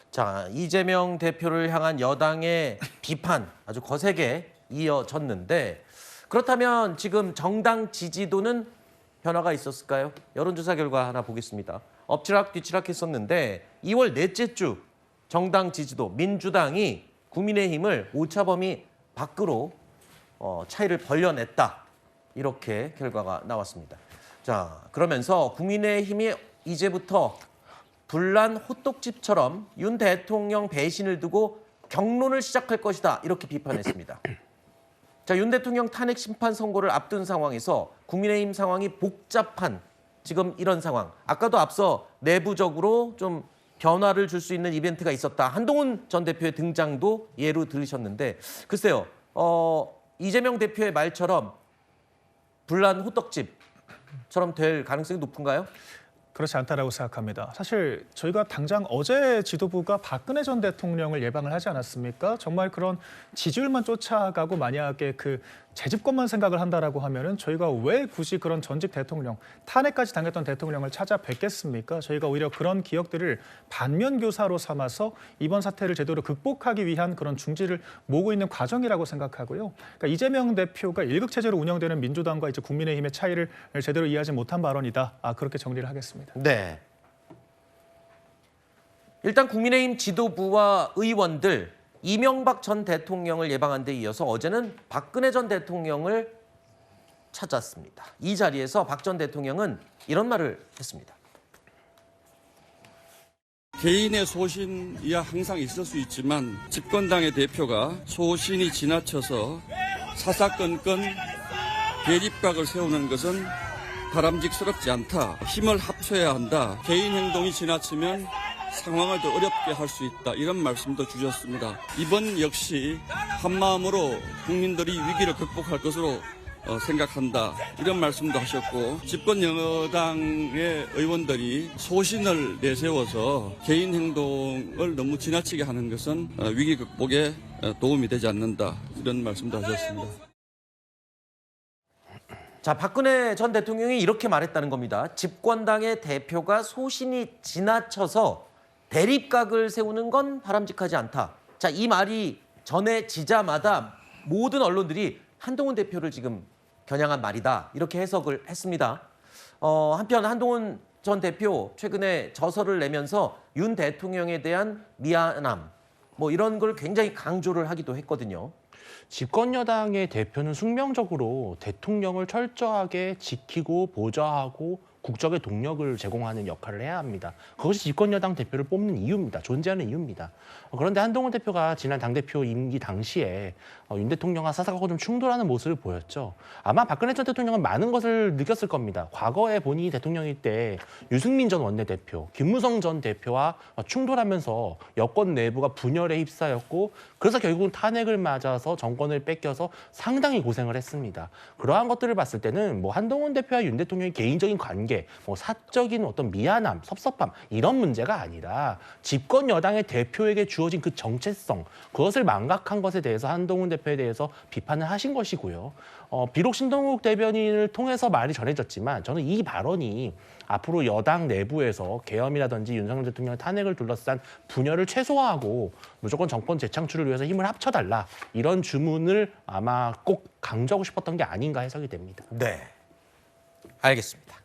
자, 이재명 대표를 향한 여당의 비판 아주 거세게 이어졌는데 그렇다면 지금 정당 지지도는 변화가 있었을까요? 여론조사 결과 하나 보겠습니다. 엎치락 뒤치락 했었는데 2월 넷째 주 정당 지지도 민주당이 국민의힘을 오차범위 밖으로 차이를 벌려냈다. 이렇게 결과가 나왔습니다. 자, 그러면서 국민의힘이 이제부터 불난 호떡집처럼 윤 대통령 배신을 두고 경론을 시작할 것이다. 이렇게 비판했습니다. 자, 윤 대통령 탄핵 심판 선고를 앞둔 상황에서 국민의힘 상황이 복잡한 지금 이런 상황. 아까도 앞서 내부적으로 좀 변화를 줄 수 있는 이벤트가 있었다. 한동훈 전 대표의 등장도 예로 들으셨는데 글쎄요. 이재명 대표의 말처럼 불난 호떡집처럼 될 가능성이 높은가요? 그렇지 않다라고 생각합니다. 사실 저희가 당장 어제 지도부가 박근혜 전 대통령을 예방을 하지 않았습니까? 정말 그런 지지율만 쫓아가고 만약에 그 재집권만 생각을 한다라고 하면은 저희가 왜 굳이 그런 전직 대통령, 탄핵까지 당했던 대통령을 찾아뵙겠습니까? 저희가 오히려 그런 기억들을 반면교사로 삼아서 이번 사태를 제대로 극복하기 위한 그런 중지를 모으고 있는 과정이라고 생각하고요. 그러니까 이재명 대표가 일극체제로 운영되는 민주당과 이제 국민의힘의 차이를 제대로 이해하지 못한 발언이다. 그렇게 정리를 하겠습니다. 네. 일단 국민의힘 지도부와 의원들 이명박 전 대통령을 예방한 데 이어서 어제는 박근혜 전 대통령을 찾았습니다. 이 자리에서 박 전 대통령은 이런 말을 했습니다. 개인의 소신이야 항상 있을 수 있지만 집권당의 대표가 소신이 지나쳐서 사사건건 대립각을 세우는 것은 바람직스럽지 않다. 힘을 합쳐야 한다. 개인 행동이 지나치면 상황을 더 어렵게 할 수 있다. 이런 말씀도 주셨습니다. 이번 역시 한마음으로 국민들이 위기를 극복할 것으로 생각한다. 이런 말씀도 하셨고 집권 여당의 의원들이 소신을 내세워서 개인 행동을 너무 지나치게 하는 것은 위기 극복에 도움이 되지 않는다. 이런 말씀도 하셨습니다. 자, 박근혜 전 대통령이 이렇게 말했다는 겁니다. 집권당의 대표가 소신이 지나쳐서 대립각을 세우는 건 바람직하지 않다. 자, 이 말이 전해지자마자 모든 언론들이 한동훈 대표를 지금 겨냥한 말이다. 이렇게 해석을 했습니다. 한편 한동훈 전 대표 최근에 저서를 내면서 윤 대통령에 대한 미안함 뭐 이런 걸 굉장히 강조를 하기도 했거든요. 집권 여당의 대표는 숙명적으로 대통령을 철저하게 지키고 보좌하고 국적의 동력을 제공하는 역할을 해야 합니다. 그것이 집권 여당 대표를 뽑는 이유입니다. 존재하는 이유입니다. 그런데 한동훈 대표가 지난 당대표 임기 당시에 윤 대통령과 사사하고 좀 충돌하는 모습을 보였죠. 아마 박근혜 전 대통령은 많은 것을 느꼈을 겁니다. 과거에 본인이 대통령일 때 유승민 전 원내대표, 김무성 전 대표와 충돌하면서 여권 내부가 분열에 휩싸였고 그래서 결국은 탄핵을 맞아서 정권을 뺏겨서 상당히 고생을 했습니다. 그러한 것들을 봤을 때는 뭐 한동훈 대표와 윤 대통령의 개인적인 관계, 뭐 사적인 어떤 미안함, 섭섭함 이런 문제가 아니라 집권 여당의 대표에게 주어진 그 정체성, 그것을 망각한 것에 대해서 한동훈 대표에 대해서 비판을 하신 것이고요. 비록 신동욱 대변인을 통해서 말이 전해졌지만 저는 이 발언이 앞으로 여당 내부에서 계엄이라든지 윤석열 대통령의 탄핵을 둘러싼 분열을 최소화하고 무조건 정권 재창출을 위해서 힘을 합쳐달라 이런 주문을 아마 꼭 강조하고 싶었던 게 아닌가 해석이 됩니다. 네, 알겠습니다.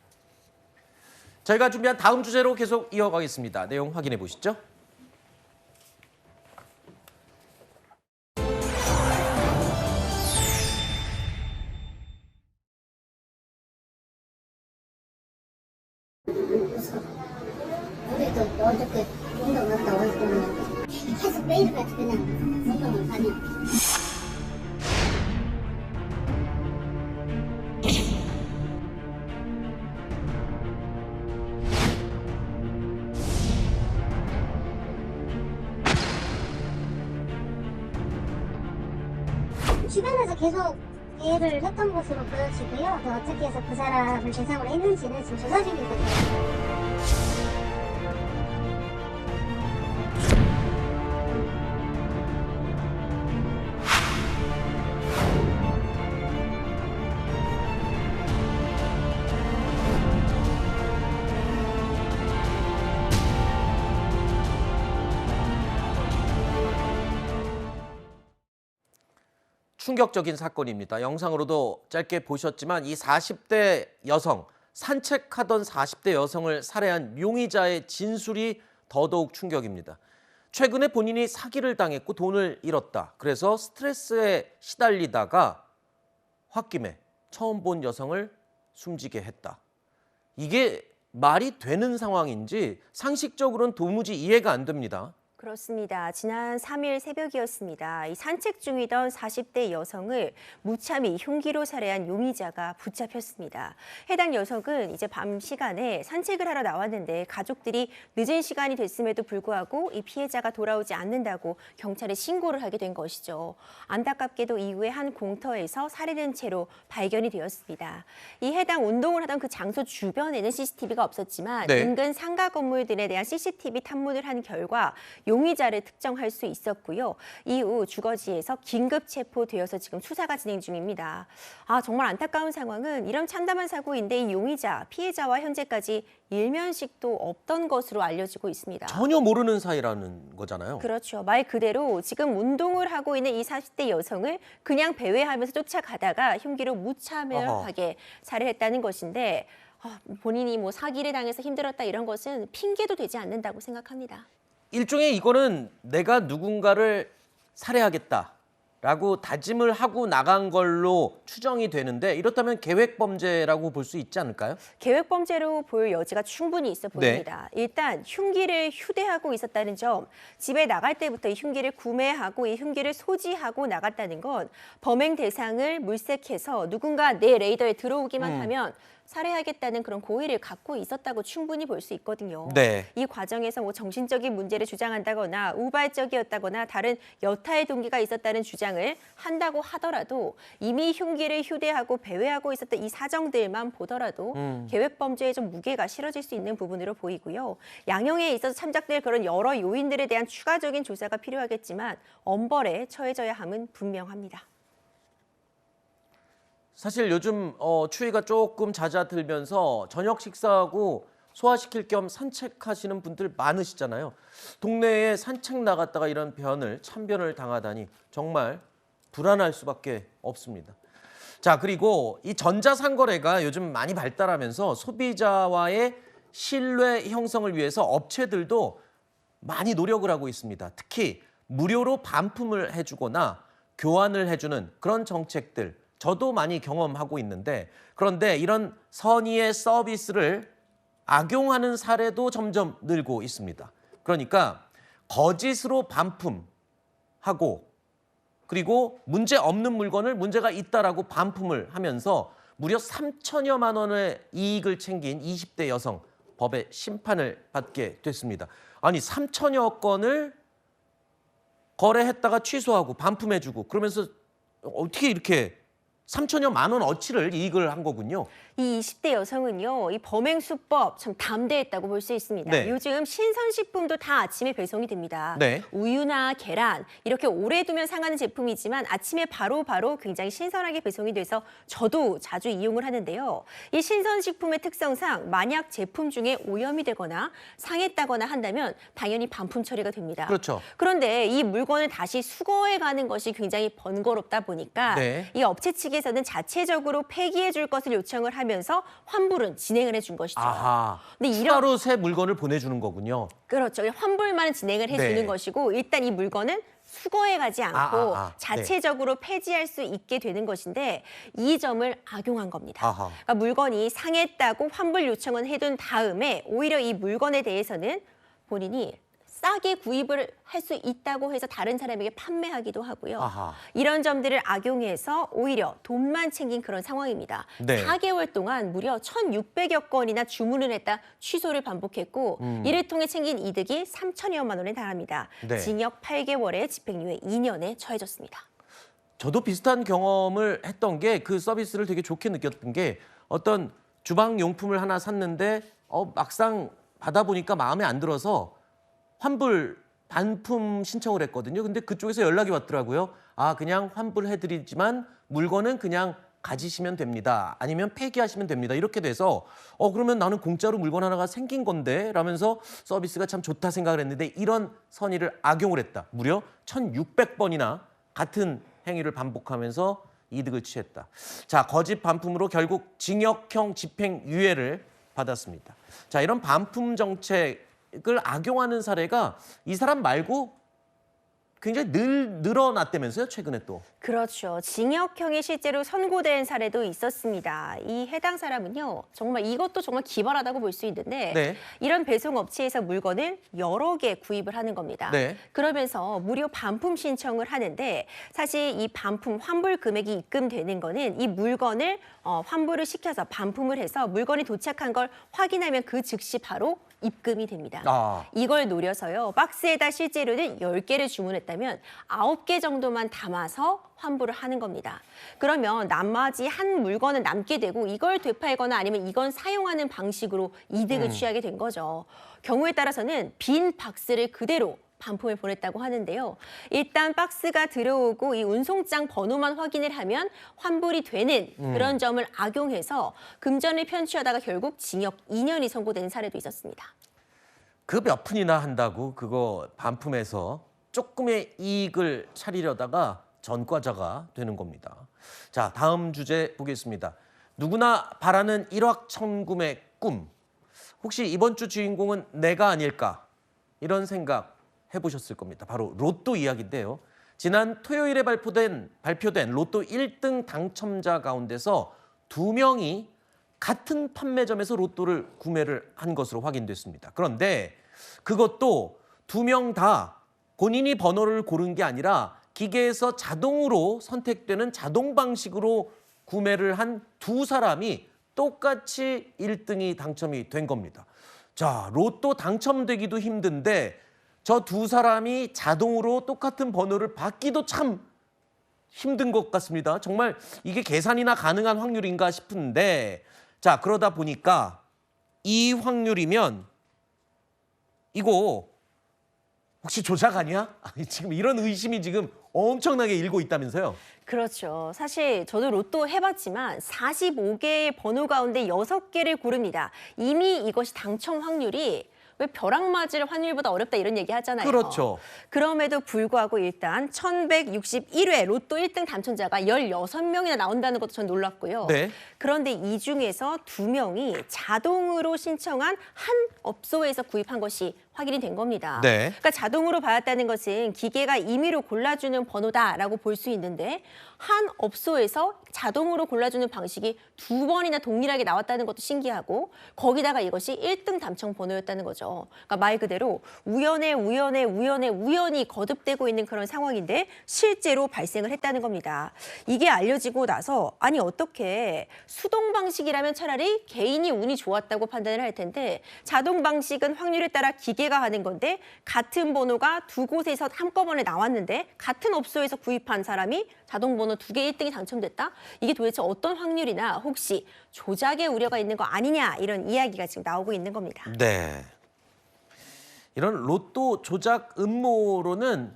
저희가 준비한 다음 주제로 계속 이어가겠습니다. 내용 확인해 보시죠. 우리도 어저께 운동 갔다 올 때는 계속 매일같이 그냥 운동을 다녀. 주변에서 계속 대회를 했던 것으로 보여지고요. 또 어떻게 해서 그 사람을 대상으로 했는지는 지금 조사 중이거든요. 충격적인 사건입니다. 영상으로도 짧게 보셨지만 이 40대 여성, 산책하던 40대 여성을 살해한 용의자의 진술이 더더욱 충격입니다. 최근에 본인이 사기를 당했고 돈을 잃었다. 그래서 스트레스에 시달리다가 홧김에 처음 본 여성을 숨지게 했다. 이게 말이 되는 상황인지 상식적으로는 도무지 이해가 안 됩니다. 그렇습니다. 지난 3일 새벽이었습니다. 이 산책 중이던 40대 여성을 무참히 흉기로 살해한 용의자가 붙잡혔습니다. 해당 여성은 이제 밤 시간에 산책을 하러 나왔는데 가족들이 늦은 시간이 됐음에도 불구하고 이 피해자가 돌아오지 않는다고 경찰에 신고를 하게 된 것이죠. 안타깝게도 이후에 한 공터에서 살해된 채로 발견이 되었습니다. 이 해당 운동을 하던 그 장소 주변에는 CCTV가 없었지만 인근 상가 건물들에 대한 CCTV 탐문을 한 결과 용의자를 특정할 수 있었고요. 이후 주거지에서 긴급 체포되어서 지금 수사가 진행 중입니다. 정말 안타까운 상황은 이런 참담한 사고인데 이 용의자, 피해자와 현재까지 일면식도 없던 것으로 알려지고 있습니다. 전혀 모르는 사이라는 거잖아요. 그렇죠. 말 그대로 지금 운동을 하고 있는 이 40대 여성을 그냥 배회하면서 쫓아가다가 흉기로 무차별하게 살해했다는 것인데 본인이 뭐 사기를 당해서 힘들었다 이런 것은 핑계도 되지 않는다고 생각합니다. 일종의 이거는 내가 누군가를 살해하겠다라고 다짐을 하고 나간 걸로 추정이 되는데 이렇다면 계획범죄라고 볼 수 있지 않을까요? 계획범죄로 볼 여지가 충분히 있어 보입니다. 일단 흉기를 휴대하고 있었다는 점, 집에 나갈 때부터 이 흉기를 구매하고 이 흉기를 소지하고 나갔다는 건 범행 대상을 물색해서 누군가 내 레이더에 들어오기만 하면 살해하겠다는 그런 고의를 갖고 있었다고 충분히 볼 수 있거든요. 이 과정에서 뭐 정신적인 문제를 주장한다거나 우발적이었다거나 다른 여타의 동기가 있었다는 주장을 한다고 하더라도 이미 흉기를 휴대하고 배회하고 있었던 이 사정들만 보더라도 계획범죄에 좀 무게가 실어질 수 있는 부분으로 보이고요. 양형에 있어서 참작될 그런 여러 요인들에 대한 추가적인 조사가 필요하겠지만 엄벌에 처해져야 함은 분명합니다. 사실 요즘 추위가 조금 잦아들면서 저녁 식사하고 소화시킬 겸 산책하시는 분들 많으시잖아요. 동네에 산책 나갔다가 이런 참변을 당하다니 정말 불안할 수밖에 없습니다. 자, 그리고 이 전자상거래가 요즘 많이 발달하면서 소비자와의 신뢰 형성을 위해서 업체들도 많이 노력을 하고 있습니다. 특히 무료로 반품을 해주거나 교환을 해주는 그런 정책들 저도 많이 경험하고 있는데 그런데 이런 선의의 서비스를 악용하는 사례도 점점 늘고 있습니다. 그러니까 거짓으로 반품하고 그리고 문제 없는 물건을 문제가 있다라고 반품을 하면서 무려 3천여만 원의 이익을 챙긴 20대 여성 법의 심판을 받게 됐습니다. 아니 3천여 건을 거래했다가 취소하고 반품해주고 그러면서 어떻게 이렇게 3천여만 원 어치를 이익을 한 거군요. 이 20대 여성은요, 이 범행 수법 참 담대했다고 볼 수 있습니다. 요즘 신선식품도 다 아침에 배송이 됩니다. 우유나 계란 이렇게 오래 두면 상하는 제품이지만 아침에 바로 굉장히 신선하게 배송이 돼서 저도 자주 이용을 하는데요. 이 신선식품의 특성상 만약 제품 중에 오염이 되거나 상했다거나 한다면 당연히 반품 처리가 됩니다. 그런데 이 물건을 다시 수거해 가는 것이 굉장히 번거롭다 보니까 이 업체 측에서는 자체적으로 폐기해 줄 것을 요청을 하면서 환불은 진행을 해준 것이죠. 근데 추가로 새 물건을 보내주는 거군요. 그렇죠. 환불만 진행을 해주는 것이고 일단 이 물건은 수거해 가지 않고 자체적으로 폐지할 수 있게 되는 것인데 이 점을 악용한 겁니다. 그러니까 물건이 상했다고 환불 요청은 해둔 다음에 오히려 이 물건에 대해서는 본인이 싸게 구입을 할 수 있다고 해서 다른 사람에게 판매하기도 하고요. 이런 점들을 악용해서 오히려 돈만 챙긴 그런 상황입니다. 4개월 동안 무려 1,600여 건이나 주문을 했다 취소를 반복했고 이를 통해 챙긴 이득이 3천여만 원에 달합니다. 징역 8개월에 집행유예 2년에 처해졌습니다. 저도 비슷한 경험을 했던 게 그 서비스를 되게 좋게 느꼈던 게 어떤 주방용품을 하나 샀는데 막상 받아보니까 마음에 안 들어서 환불 반품 신청을 했거든요. 근데 그쪽에서 연락이 왔더라고요. 그냥 환불해드리지만 물건은 그냥 가지시면 됩니다. 아니면 폐기하시면 됩니다. 이렇게 돼서 그러면 나는 공짜로 물건 하나가 생긴 건데 라면서 서비스가 참 좋다 생각을 했는데 이런 선의를 악용을 했다. 무려 1,600번이나 같은 행위를 반복하면서 이득을 취했다. 자, 거짓 반품으로 결국 징역형 집행유예를 받았습니다. 자, 이런 반품 정책을 악용하는 사례가 이 사람 말고 굉장히 늘어났다면서요, 최근에 또. 그렇죠. 징역형이 실제로 선고된 사례도 있었습니다. 이 해당 사람은요, 정말 이것도 정말 기발하다고 볼 수 있는데 네. 이런 배송업체에서 물건을 여러 개 구입을 하는 겁니다. 네. 그러면서 무료 반품 신청을 하는데 사실 이 반품 환불 금액이 입금되는 거는 이 물건을 환불을 시켜서 반품을 해서 물건이 도착한 걸 확인하면 그 즉시 바로 입금이 됩니다. 이걸 노려서요. 박스에다 실제로는 10개를 주문했다면 9개 정도만 담아서 환불을 하는 겁니다. 그러면 나머지 한 물건은 남게 되고 이걸 되팔거나 아니면 이건 사용하는 방식으로 이득을 취하게 된 거죠. 경우에 따라서는 빈 박스를 그대로 반품을 보냈다고 하는데요. 일단 박스가 들어오고 이 운송장 번호만 확인을 하면 환불이 되는 그런 점을 악용해서 금전을 편취하다가 결국 징역 2년이 선고된 사례도 있었습니다. 그 몇 푼이나 한다고 그거 반품해서 조금의 이익을 차리려다가 전과자가 되는 겁니다. 자, 다음 주제 보겠습니다. 누구나 바라는 일확천금의 꿈. 혹시 이번 주 주인공은 내가 아닐까? 이런 생각 해보셨을 겁니다. 바로 로또 이야기인데요. 지난 토요일에 발표된 로또 1등 당첨자 가운데서 2명이 같은 판매점에서 로또를 구매를 한 것으로 확인됐습니다. 그런데 그것도 2명 다 본인이 번호를 고른 게 아니라 기계에서 자동으로 선택되는 자동 방식으로 구매를 한 2사람이 똑같이 1등이 당첨이 된 겁니다. 자, 로또 당첨되기도 힘든데 저 2사람이 자동으로 똑같은 번호를 받기도 참 힘든 것 같습니다. 정말 이게 계산이나 가능한 확률인가 싶은데, 자, 그러다 보니까 이 확률이면 이거 혹시 조작 아니야? 아니, 지금 이런 의심이 지금 엄청나게 일고 있다면서요? 그렇죠. 사실 저도 로또 해봤지만 45개의 번호 가운데 6개를 고릅니다. 이미 이것이 당첨 확률이 왜 벼락 맞을 확률보다 어렵다 이런 얘기 하잖아요. 그렇죠. 그럼에도 불구하고 일단 1161회 로또 1등 당첨자가 16명이나 나온다는 것도 전 놀랐고요. 네. 그런데 이 중에서 2명이 자동으로 신청한 한 업소에서 구입한 것이 확인이 된 겁니다. 네. 그러니까 자동으로 받았다는 것은 기계가 임의로 골라주는 번호다라고 볼 수 있는데 한 업소에서 자동으로 골라주는 방식이 2번이나 동일하게 나왔다는 것도 신기하고 거기다가 이것이 1등 당첨 번호였다는 거죠. 그러니까 말 그대로 우연히 거듭되고 있는 그런 상황인데 실제로 발생을 했다는 겁니다. 이게 알려지고 나서 아니 어떻게 수동 방식이라면 차라리 개인이 운이 좋았다고 판단을 할 텐데 자동 방식은 확률에 따라 기계가 하는 건데 같은 번호가 2곳에서 한꺼번에 나왔는데 같은 업소에서 구입한 사람이 자동 번호 2개 1등이 당첨됐다? 이게 도대체 어떤 확률이나 혹시 조작의 우려가 있는 거 아니냐 이런 이야기가 지금 나오고 있는 겁니다. 네. 이런 로또 조작 음모론은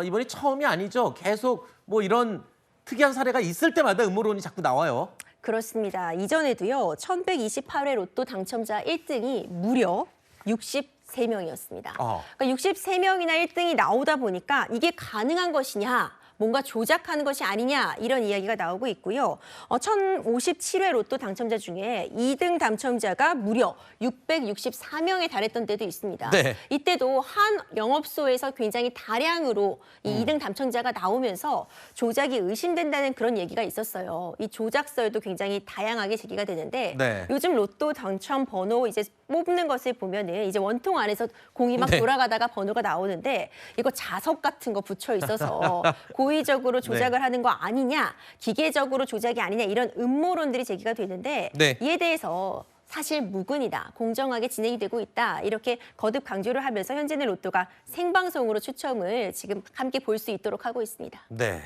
이번이 처음이 아니죠. 계속 뭐 이런 특이한 사례가 있을 때마다 음모론이 자꾸 나와요. 그렇습니다. 이전에도요. 1128회 로또 당첨자 1등이 무려 63명이었습니다. 그러니까 63명이나 1등이 나오다 보니까 이게 가능한 것이냐? 뭔가 조작하는 것이 아니냐 이런 이야기가 나오고 있고요. 1057회 로또 당첨자 중에 2등 당첨자가 무려 664명에 달했던 때도 있습니다. 네. 이때도 한 영업소에서 굉장히 다량으로 이 2등 당첨자가 나오면서 조작이 의심된다는 그런 얘기가 있었어요. 이 조작설도 굉장히 다양하게 제기가 되는데 네. 요즘 로또 당첨 번호 이제 뽑는 것을 보면은 이제 원통 안에서 공이 막 네. 돌아가다가 번호가 나오는데 이거 자석 같은 거 붙여 있어서 고의적으로 조작을 하는 거 아니냐, 기계적으로 조작이 아니냐 이런 음모론들이 제기가 되는데 네. 이에 대해서 사실 무근이다, 공정하게 진행이 되고 있다 이렇게 거듭 강조를 하면서 현재는 로또가 생방송으로 추첨을 지금 함께 볼 수 있도록 하고 있습니다. 네.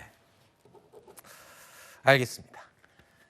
알겠습니다.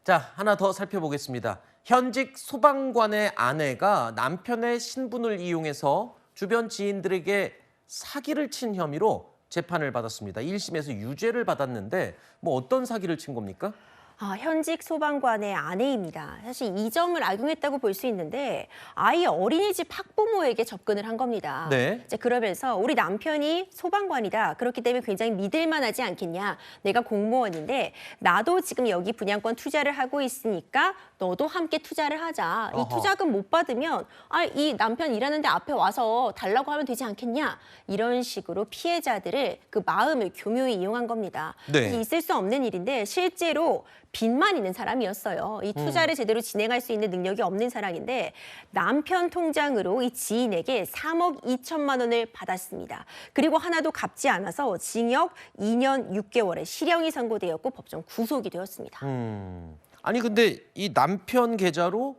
자, 하나 더 살펴보겠습니다. 현직 소방관의 아내가 남편의 신분을 이용해서 주변 지인들에게 사기를 친 혐의로 재판을 받았습니다. 1심에서 유죄를 받았는데 뭐 어떤 사기를 친 겁니까? 현직 소방관의 아내입니다. 사실 이 점을 악용했다고 볼 수 있는데 아이 어린이집 학부모에게 접근을 한 겁니다. 네. 이제 그러면서 우리 남편이 소방관이다. 그렇기 때문에 굉장히 믿을만하지 않겠냐. 내가 공무원인데 나도 지금 여기 분양권 투자를 하고 있으니까 너도 함께 투자를 하자. 이 투자금 못 받으면 이 남편 일하는데 앞에 와서 달라고 하면 되지 않겠냐. 이런 식으로 피해자들을 그 마음을 교묘히 이용한 겁니다. 네. 있을 수 없는 일인데 실제로 빚만 있는 사람이었어요. 이 투자를 제대로 진행할 수 있는 능력이 없는 사람인데 남편 통장으로 이 지인에게 3억 2천만 원을 받았습니다. 그리고 하나도 갚지 않아서 징역 2년 6개월의 실형이 선고되었고 법정 구속이 되었습니다. 아니 근데 이 남편 계좌로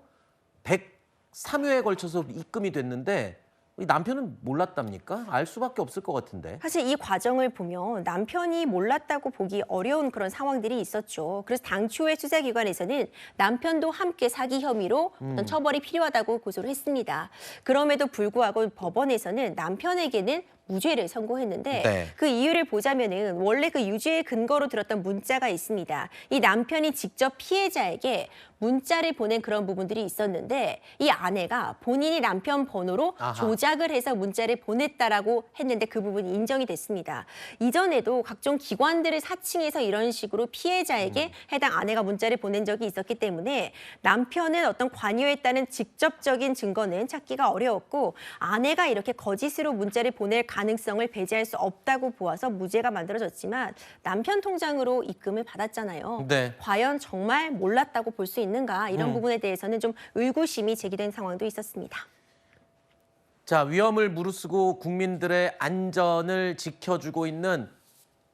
103회에 걸쳐서 입금이 됐는데 이 남편은 몰랐답니까? 알 수밖에 없을 것 같은데. 사실 이 과정을 보면 남편이 몰랐다고 보기 어려운 그런 상황들이 있었죠. 그래서 당초에 수사기관에서는 남편도 함께 사기 혐의로 어떤 처벌이 필요하다고 고소를 했습니다. 그럼에도 불구하고 법원에서는 남편에게는 무죄를 선고했는데 네. 그 이유를 보자면은 원래 그 유죄의 근거로 들었던 문자가 있습니다. 이 남편이 직접 피해자에게 문자를 보낸 그런 부분들이 있었는데 이 아내가 본인이 남편 번호로 조작을 해서 문자를 보냈다라고 했는데 그 부분이 인정이 됐습니다. 이전에도 각종 기관들을 사칭해서 이런 식으로 피해자에게 해당 아내가 문자를 보낸 적이 있었기 때문에 남편은 어떤 관여했다는 직접적인 증거는 찾기가 어려웠고 아내가 이렇게 거짓으로 문자를 보낼 가능성을 배제할 수 없다고 보아서 무죄가 만들어졌지만 남편 통장으로 입금을 받았잖아요. 네. 과연 정말 몰랐다고 볼 수 있는가 이런 부분에 대해서는 좀 의구심이 제기된 상황도 있었습니다. 자, 위험을 무릅쓰고 국민들의 안전을 지켜주고 있는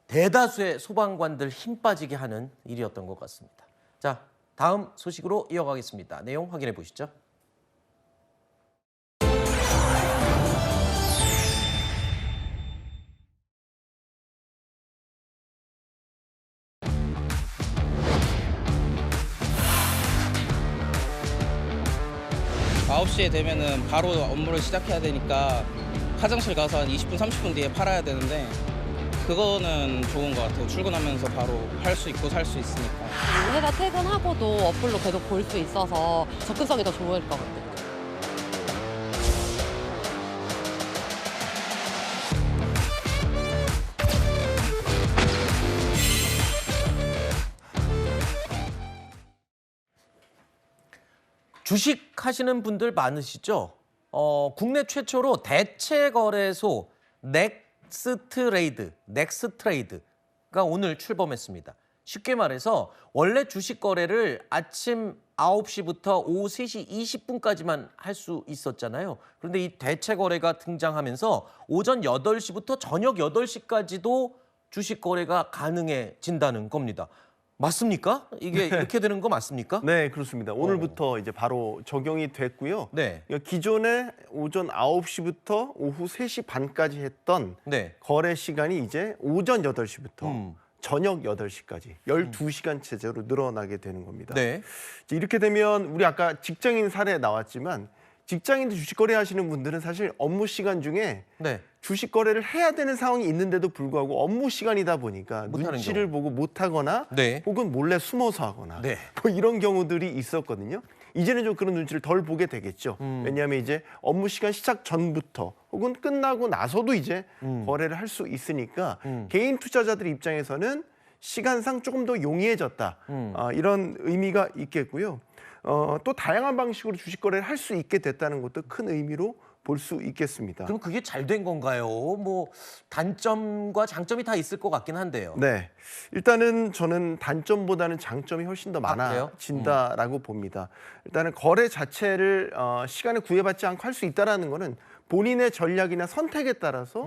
대다수의 소방관들 힘 빠지게 하는 일이었던 것 같습니다. 자, 다음 소식으로 이어가겠습니다. 내용 확인해 보시죠. 아홉 시에 되면은 바로 업무를 시작해야 되니까 화장실 가서 한 20분, 30분 뒤에 팔아야 되는데 그거는 좋은 것 같아요. 출근하면서 바로 팔 수 있고 살 수 있으니까. 회사 퇴근하고도 어플로 계속 볼 수 있어서 접근성이 더 좋을 것 같아요. 주식 하시는 분들 많으시죠? 국내 최초로 대체 거래소 넥스트레이드가 오늘 출범했습니다. 쉽게 말해서 원래 주식 거래를 아침 9시부터 오후 3시 20분까지만 할 수 있었잖아요. 그런데 이 대체 거래가 등장하면서 오전 8시부터 저녁 8시까지도 주식 거래가 가능해진다는 겁니다. 맞습니까? 이게 이렇게 되는 거 맞습니까? 네, 그렇습니다. 오늘부터 이제 바로 적용이 됐고요. 네. 기존에 오전 9시부터 오후 3시 반까지 했던 네. 거래 시간이 이제 오전 8시부터 저녁 8시까지 12시간 체제로 늘어나게 되는 겁니다. 네. 이제 이렇게 되면 우리 아까 직장인 사례 나왔지만 직장인들 주식 거래하시는 분들은 사실 업무 시간 중에 네. 주식 거래를 해야 되는 상황이 있는데도 불구하고 업무 시간이다 보니까 눈치를 보고 못하거나 네. 혹은 몰래 숨어서 하거나 네. 뭐 이런 경우들이 있었거든요. 이제는 좀 그런 눈치를 덜 보게 되겠죠. 왜냐하면 이제 업무 시간 시작 전부터 혹은 끝나고 나서도 이제 거래를 할 수 있으니까 개인 투자자들 입장에서는 시간상 조금 더 용이해졌다. 이런 의미가 있겠고요. 또 다양한 방식으로 주식 거래를 할 수 있게 됐다는 것도 큰 의미로 볼 수 있겠습니다. 그럼 그게 잘 된 건가요? 뭐 단점과 장점이 다 있을 것 같긴 한데요. 네, 일단은 저는 단점보다는 장점이 훨씬 더 많아진다라고 봅니다. 일단은 거래 자체를 시간에 구애받지 않고 할 수 있다라는 거는 본인의 전략이나 선택에 따라서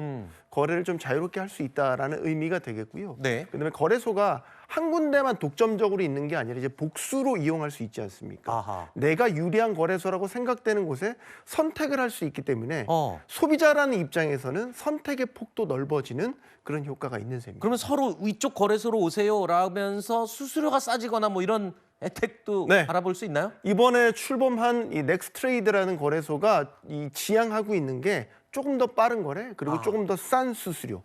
거래를 좀 자유롭게 할 수 있다라는 의미가 되겠고요. 네. 그다음에 거래소가 한 군데만 독점적으로 있는 게 아니라 이제 복수로 이용할 수 있지 않습니까? 아하. 내가 유리한 거래소라고 생각되는 곳에 선택을 할 수 있기 때문에 소비자라는 입장에서는 선택의 폭도 넓어지는 그런 효과가 있는 셈입니다. 그러면 서로 위쪽 거래소로 오세요 라면서 수수료가 싸지거나 뭐 이런 혜택도 네. 알아볼 수 있나요? 이번에 출범한 이 넥스트레이드라는 거래소가 이 지향하고 있는 게 조금 더 빠른 거래 그리고 조금 더 싼 수수료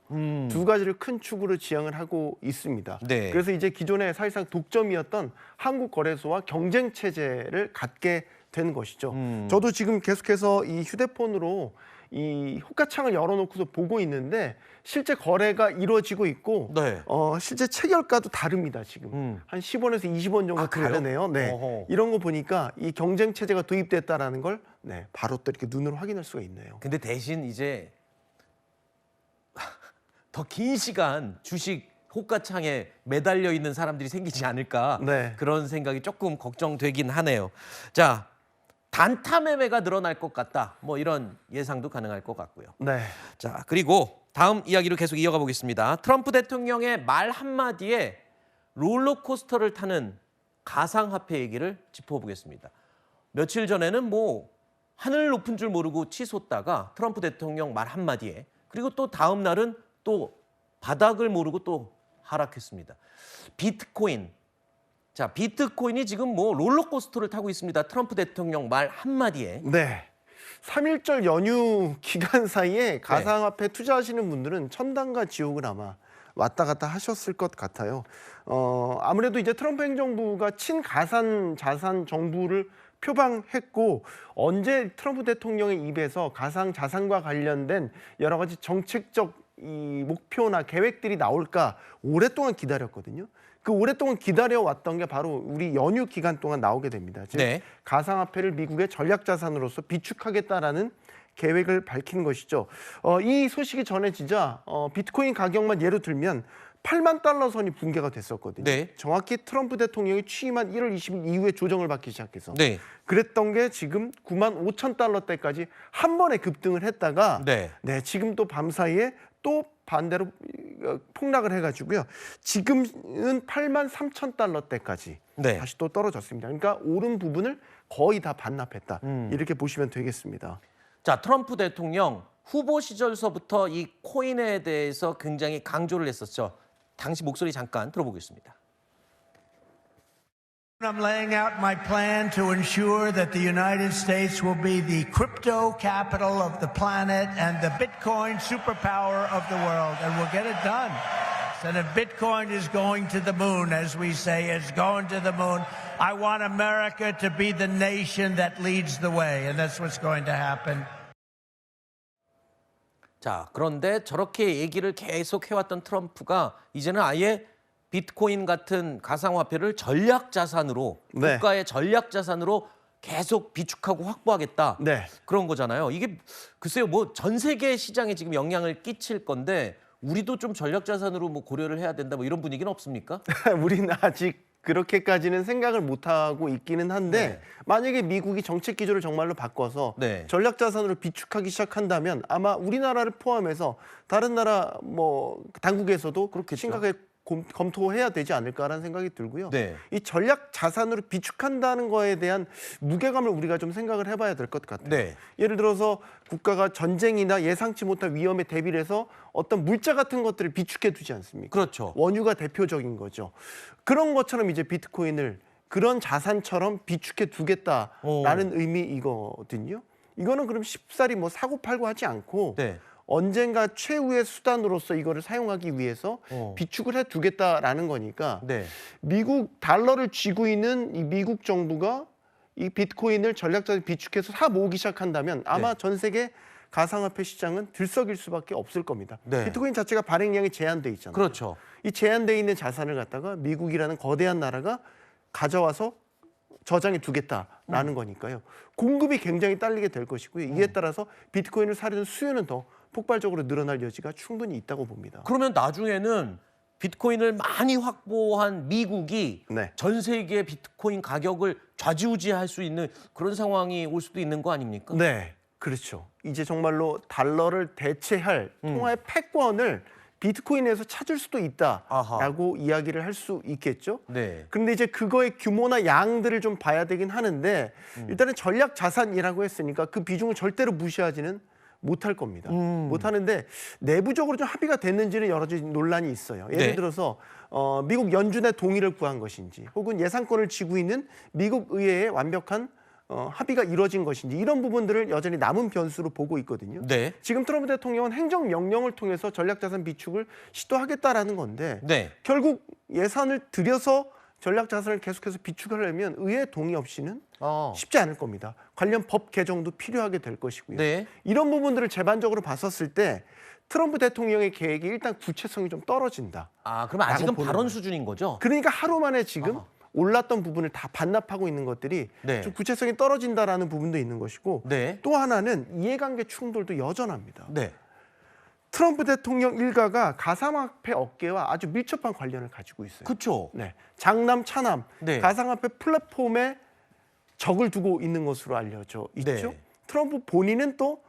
두 가지를 큰 축으로 지향을 하고 있습니다. 네. 그래서 이제 기존에 사실상 독점이었던 한국 거래소와 경쟁 체제를 갖게 된 것이죠. 저도 지금 계속해서 이 휴대폰으로 이 호가창을 열어놓고서 보고 있는데 실제 거래가 이루어지고 있고 네. 실제 체결가도 다릅니다. 지금 한 10원에서 20원 정도 다르네요. 네. 어허. 이런 거 보니까 이 경쟁 체제가 도입됐다라는 걸 네, 바로 또 이렇게 눈으로 확인할 수가 있네요. 근데 대신 이제 더 긴 시간 주식 호가창에 매달려 있는 사람들이 생기지 않을까 네. 그런 생각이 조금 걱정되긴 하네요. 자, 단타 매매가 늘어날 것 같다. 뭐 이런 예상도 가능할 것 같고요. 네. 자, 그리고 다음 이야기로 계속 이어가 보겠습니다. 트럼프 대통령의 말 한마디에 롤러코스터를 타는 가상화폐 얘기를 짚어보겠습니다. 며칠 전에는 뭐 하늘 높은 줄 모르고 치솟다가 트럼프 대통령 말 한마디에 그리고 또 다음 날은 또 바닥을 모르고 또 하락했습니다. 비트코인. 자, 비트코인이 지금 뭐 롤러코스터를 타고 있습니다. 트럼프 대통령 말 한마디에. 네. 3.1절 연휴 기간 사이에 가상화폐 투자하시는 분들은 천당과 지옥을 아마 왔다 갔다 하셨을 것 같아요. 아무래도 이제 트럼프 행정부가 친가산 자산 정부를 표방했고 언제 트럼프 대통령의 입에서 가상 자산과 관련된 여러 가지 정책적 이 목표나 계획들이 나올까 오랫동안 기다렸거든요. 그 오랫동안 기다려왔던 게 바로 우리 연휴 기간 동안 나오게 됩니다. 즉 네. 가상화폐를 미국의 전략자산으로서 비축하겠다라는 계획을 밝힌 것이죠. 이 소식이 전해지자 비트코인 가격만 예로 들면 8만 달러 선이 붕괴가 됐었거든요. 네. 정확히 트럼프 대통령이 취임한 1월 20일 이후에 조정을 받기 시작해서 네. 그랬던 게 지금 9만 5천 달러대까지 한 번에 급등을 했다가 네. 지금 또 밤사이에 또 반대로 폭락을 해가지고요. 지금은 8만 3천 달러대까지 네. 다시 또 떨어졌습니다. 그러니까 오른 부분을 거의 다 반납했다. 이렇게 보시면 되겠습니다. 자, 트럼프 대통령 후보 시절서부터 이 코인에 대해서 굉장히 강조를 했었죠. 당시 목소리 잠깐 들어보겠습니다. I'm laying out my plan to ensure that the United States will be the crypto capital of the planet and the Bitcoin superpower of the world, and we'll get it done. And if Bitcoin is going to the moon, as we say, it's going to the moon, I want America to be the nation that leads the way, and that's what's going to happen. 자, 그런데 저렇게 얘기를 계속 해왔던 트럼프가 이제는 아예 비트코인 같은 가상화폐를 전략자산으로 네. 국가의 전략자산으로 계속 비축하고 확보하겠다. 네. 그런 거잖아요. 이게 글쎄요, 뭐 전 세계 시장에 지금 영향을 끼칠 건데 우리도 좀 전략자산으로 뭐 고려를 해야 된다. 뭐 이런 분위기는 없습니까? 우리는 아직 그렇게까지는 생각을 못하고 있기는 한데 만약에 미국이 정책 기조를 정말로 바꿔서 전략자산으로 비축하기 시작한다면 아마 우리나라를 포함해서 다른 나라 뭐 당국에서도 그렇게 심각하게 검토해야 되지 않을까라는 생각이 들고요. 이 전략 자산으로 비축한다는 거에 대한 무게감을 우리가 좀 생각을 해봐야 될 것 같아요. 예를 들어서 국가가 전쟁이나 예상치 못한 위험에 대비를 해서 어떤 물자 같은 것들을 비축해 두지 않습니까? 그렇죠. 원유가 대표적인 거죠. 그런 것처럼 이제 비트코인을 그런 자산처럼 비축해 두겠다라는 의미이거든요. 이거는 그럼 쉽사리 뭐 사고 팔고 하지 않고 언젠가 최후의 수단으로서 이거를 사용하기 위해서 비축을 해 두겠다라는 거니까 미국 달러를 쥐고 있는 이 미국 정부가 이 비트코인을 전략자산 비축해서 사 모으기 시작한다면 아마 전 세계 가상화폐 시장은 들썩일 수밖에 없을 겁니다. 비트코인 자체가 발행량이 제한돼 있잖아요. 그렇죠. 이 제한돼 있는 자산을 갖다가 미국이라는 거대한 나라가 가져와서 저장해 두겠다라는 거니까요. 공급이 굉장히 딸리게 될 것이고요. 이에 따라서 비트코인을 사려는 수요는 더 폭발적으로 늘어날 여지가 충분히 있다고 봅니다. 그러면 나중에는 비트코인을 많이 확보한 미국이 전 세계 비트코인 가격을 좌지우지할 수 있는 그런 상황이 올 수도 있는 거 아닙니까? 네, 그렇죠. 이제 정말로 달러를 대체할 통화의 패권을 비트코인에서 찾을 수도 있다라고 이야기를 할 수 있겠죠. 그런데 이제 그거의 규모나 양들을 좀 봐야 되긴 하는데 일단은 전략 자산이라고 했으니까 그 비중을 절대로 무시하지는 못할 겁니다. 못하는데 내부적으로 좀 합의가 됐는지는 여러 가지 논란이 있어요. 예를 네. 들어서 미국 연준의 동의를 구한 것인지 혹은 예산권을 쥐고 있는 미국 의회의 완벽한 합의가 이루어진 것인지 이런 부분들을 여전히 남은 변수로 보고 있거든요. 네. 지금 트럼프 대통령은 행정명령을 통해서 전략자산 비축을 시도하겠다라는 건데 네. 결국 예산을 들여서 전략자산을 계속해서 비축하려면 의회 동의 없이는 쉽지 않을 겁니다. 관련 법 개정도 필요하게 될 것이고요. 네. 이런 부분들을 제반적으로 봤었을 때 트럼프 대통령의 계획이 일단 구체성이 좀 떨어진다. 아, 그럼 아직은 발언 수준인 거죠? 그러니까 하루 만에 지금 올랐던 부분을 다 반납하고 있는 것들이 네. 좀 구체성이 떨어진다라는 부분도 있는 것이고 네. 또 하나는 이해관계 충돌도 여전합니다. 네. 트럼프 대통령 일가가 가상화폐 업계와 아주 밀접한 관련을 가지고 있어요. 그렇죠. 네. 장남, 차남, 네. 가상화폐 플랫폼에 적을 두고 있는 것으로 알려져 있죠. 네. 트럼프 본인은 또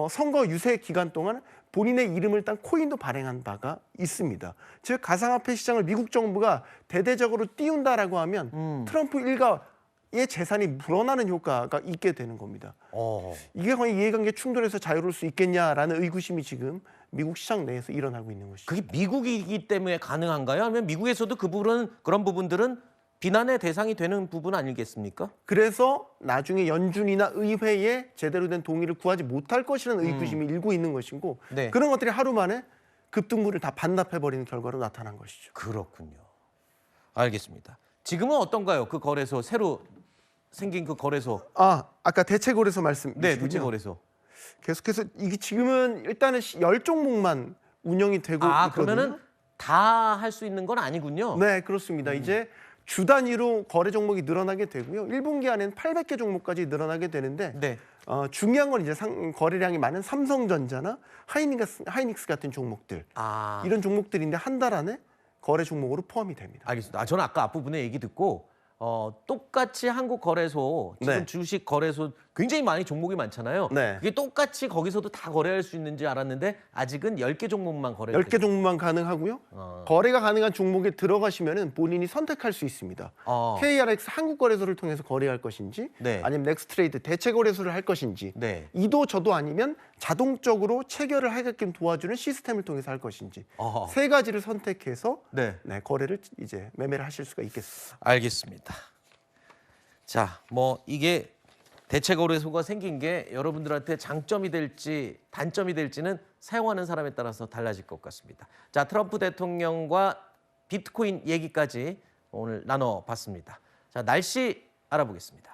선거 유세 기간 동안 본인의 이름을 딴 코인도 발행한 바가 있습니다. 즉 가상화폐 시장을 미국 정부가 대대적으로 띄운다라고 하면 트럼프 일가의 재산이 불어나는 효과가 있게 되는 겁니다. 이게 과연 이해관계 충돌에서 자유로울 수 있겠냐라는 의구심이 지금 미국 시장 내에서 일어나고 있는 것이죠. 그게 미국이기 때문에 가능한가요? 아니면 미국에서도 그런 부분들은 비난의 대상이 되는 부분 아니겠습니까? 그래서 나중에 연준이나 의회에 제대로 된 동의를 구하지 못할 것이라는 의구심이 일고 있는 것이고 네. 그런 것들이 하루 만에 급등분을 다 반납해버리는 결과로 나타난 것이죠. 그렇군요. 알겠습니다. 지금은 어떤가요? 그 거래소, 새로 생긴 그 거래소. 아까 대체거래소 말씀이시군요. 네, 대체거래소. 계속해서 이게 지금은 일단은 10종목만 운영이 되고 있거든요. 그러면은 다 할 수 있는 건 아니군요. 네, 그렇습니다. 이제 주 단위로 거래 종목이 늘어나게 되고요. 1분기 안에는 800개 종목까지 늘어나게 되는데 네. 중요한 건 이제 거래량이 많은 삼성전자나 하이닉스 같은 종목들 이런 종목들인데 한 달 안에 거래 종목으로 포함이 됩니다. 알겠습니다. 저는 아까 앞부분에 얘기 듣고 똑같이 한국 거래소 지금 네. 주식 거래소 굉장히 많이 종목이 많잖아요. 네. 그게 똑같이 거기서도 다 거래할 수 있는지 알았는데 아직은 10개 종목만 거래할 10개 종목만 가능하고요. 거래가 가능한 종목에 들어가시면은 본인이 선택할 수 있습니다. KRX 한국 거래소를 통해서 거래할 것인지 네. 아니면 넥스트레이드 대체 거래소를 할 것인지 네. 이도 저도 아니면 자동적으로 체결을 하게끔 도와주는 시스템을 통해서 할 것인지 세 가지를 선택해서 네. 거래를 이제 매매를 하실 수가 있겠습니다. 알겠습니다. 자, 뭐 이게 대체 거래소가 생긴 게 여러분들한테 장점이 될지 단점이 될지는 사용하는 사람에 따라서 달라질 것 같습니다. 자, 트럼프 대통령과 비트코인 얘기까지 오늘 나눠봤습니다. 자, 날씨 알아보겠습니다.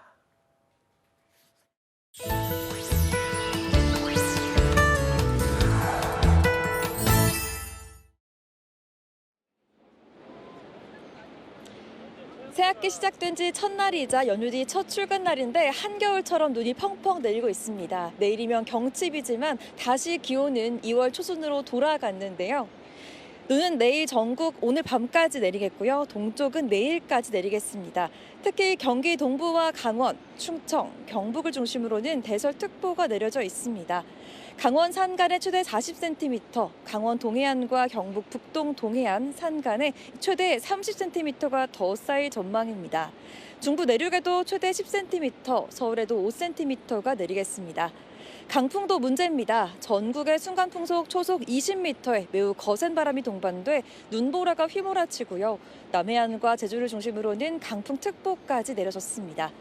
새학기 시작된 지 첫날이자 연휴 뒤 첫 출근 날인데 한겨울처럼 눈이 펑펑 내리고 있습니다. 내일이면 경칩이지만 다시 기온은 2월 초순으로 돌아갔는데요. 눈은 내일 전국 오늘 밤까지 내리겠고요. 동쪽은 내일까지 내리겠습니다. 특히 경기 동부와 강원, 충청, 경북을 중심으로는 대설특보가 내려져 있습니다. 강원 산간에 최대 40cm, 강원 동해안과 경북 북동 동해안 산간에 최대 30cm가 더 쌓일 전망입니다. 중부 내륙에도 최대 10cm, 서울에도 5cm가 내리겠습니다. 강풍도 문제입니다. 전국의 순간풍속 초속 20m의 매우 거센 바람이 동반돼 눈보라가 휘몰아치고요. 남해안과 제주를 중심으로는 강풍특보까지 내려졌습니다.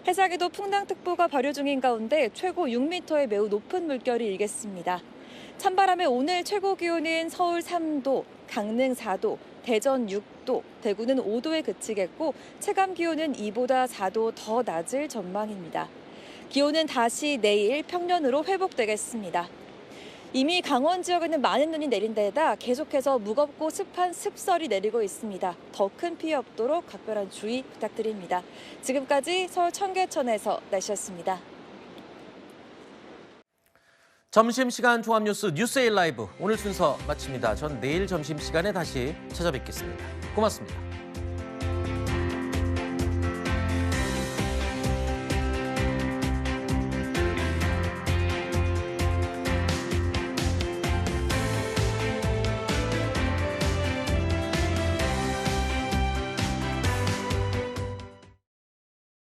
해상에도 풍랑특보가 발효 중인 가운데 최고 6m의 매우 높은 물결이 일겠습니다. 찬바람에 오늘 최고 기온은 서울 3도, 강릉 4도, 대전 6도, 대구는 5도에 그치겠고 체감 기온은 이보다 4도 더 낮을 전망입니다. 기온은 다시 내일 평년으로 회복되겠습니다. 이미 강원 지역에는 많은 눈이 내린 데다 계속해서 무겁고 습한 습설이 내리고 있습니다. 더 큰 피해 없도록 각별한 주의 부탁드립니다. 지금까지 서울 청계천에서 날씨였습니다. 점심시간 종합뉴스 뉴스에일 라이브 오늘 순서 마칩니다. 전 내일 점심시간에 다시 찾아뵙겠습니다. 고맙습니다.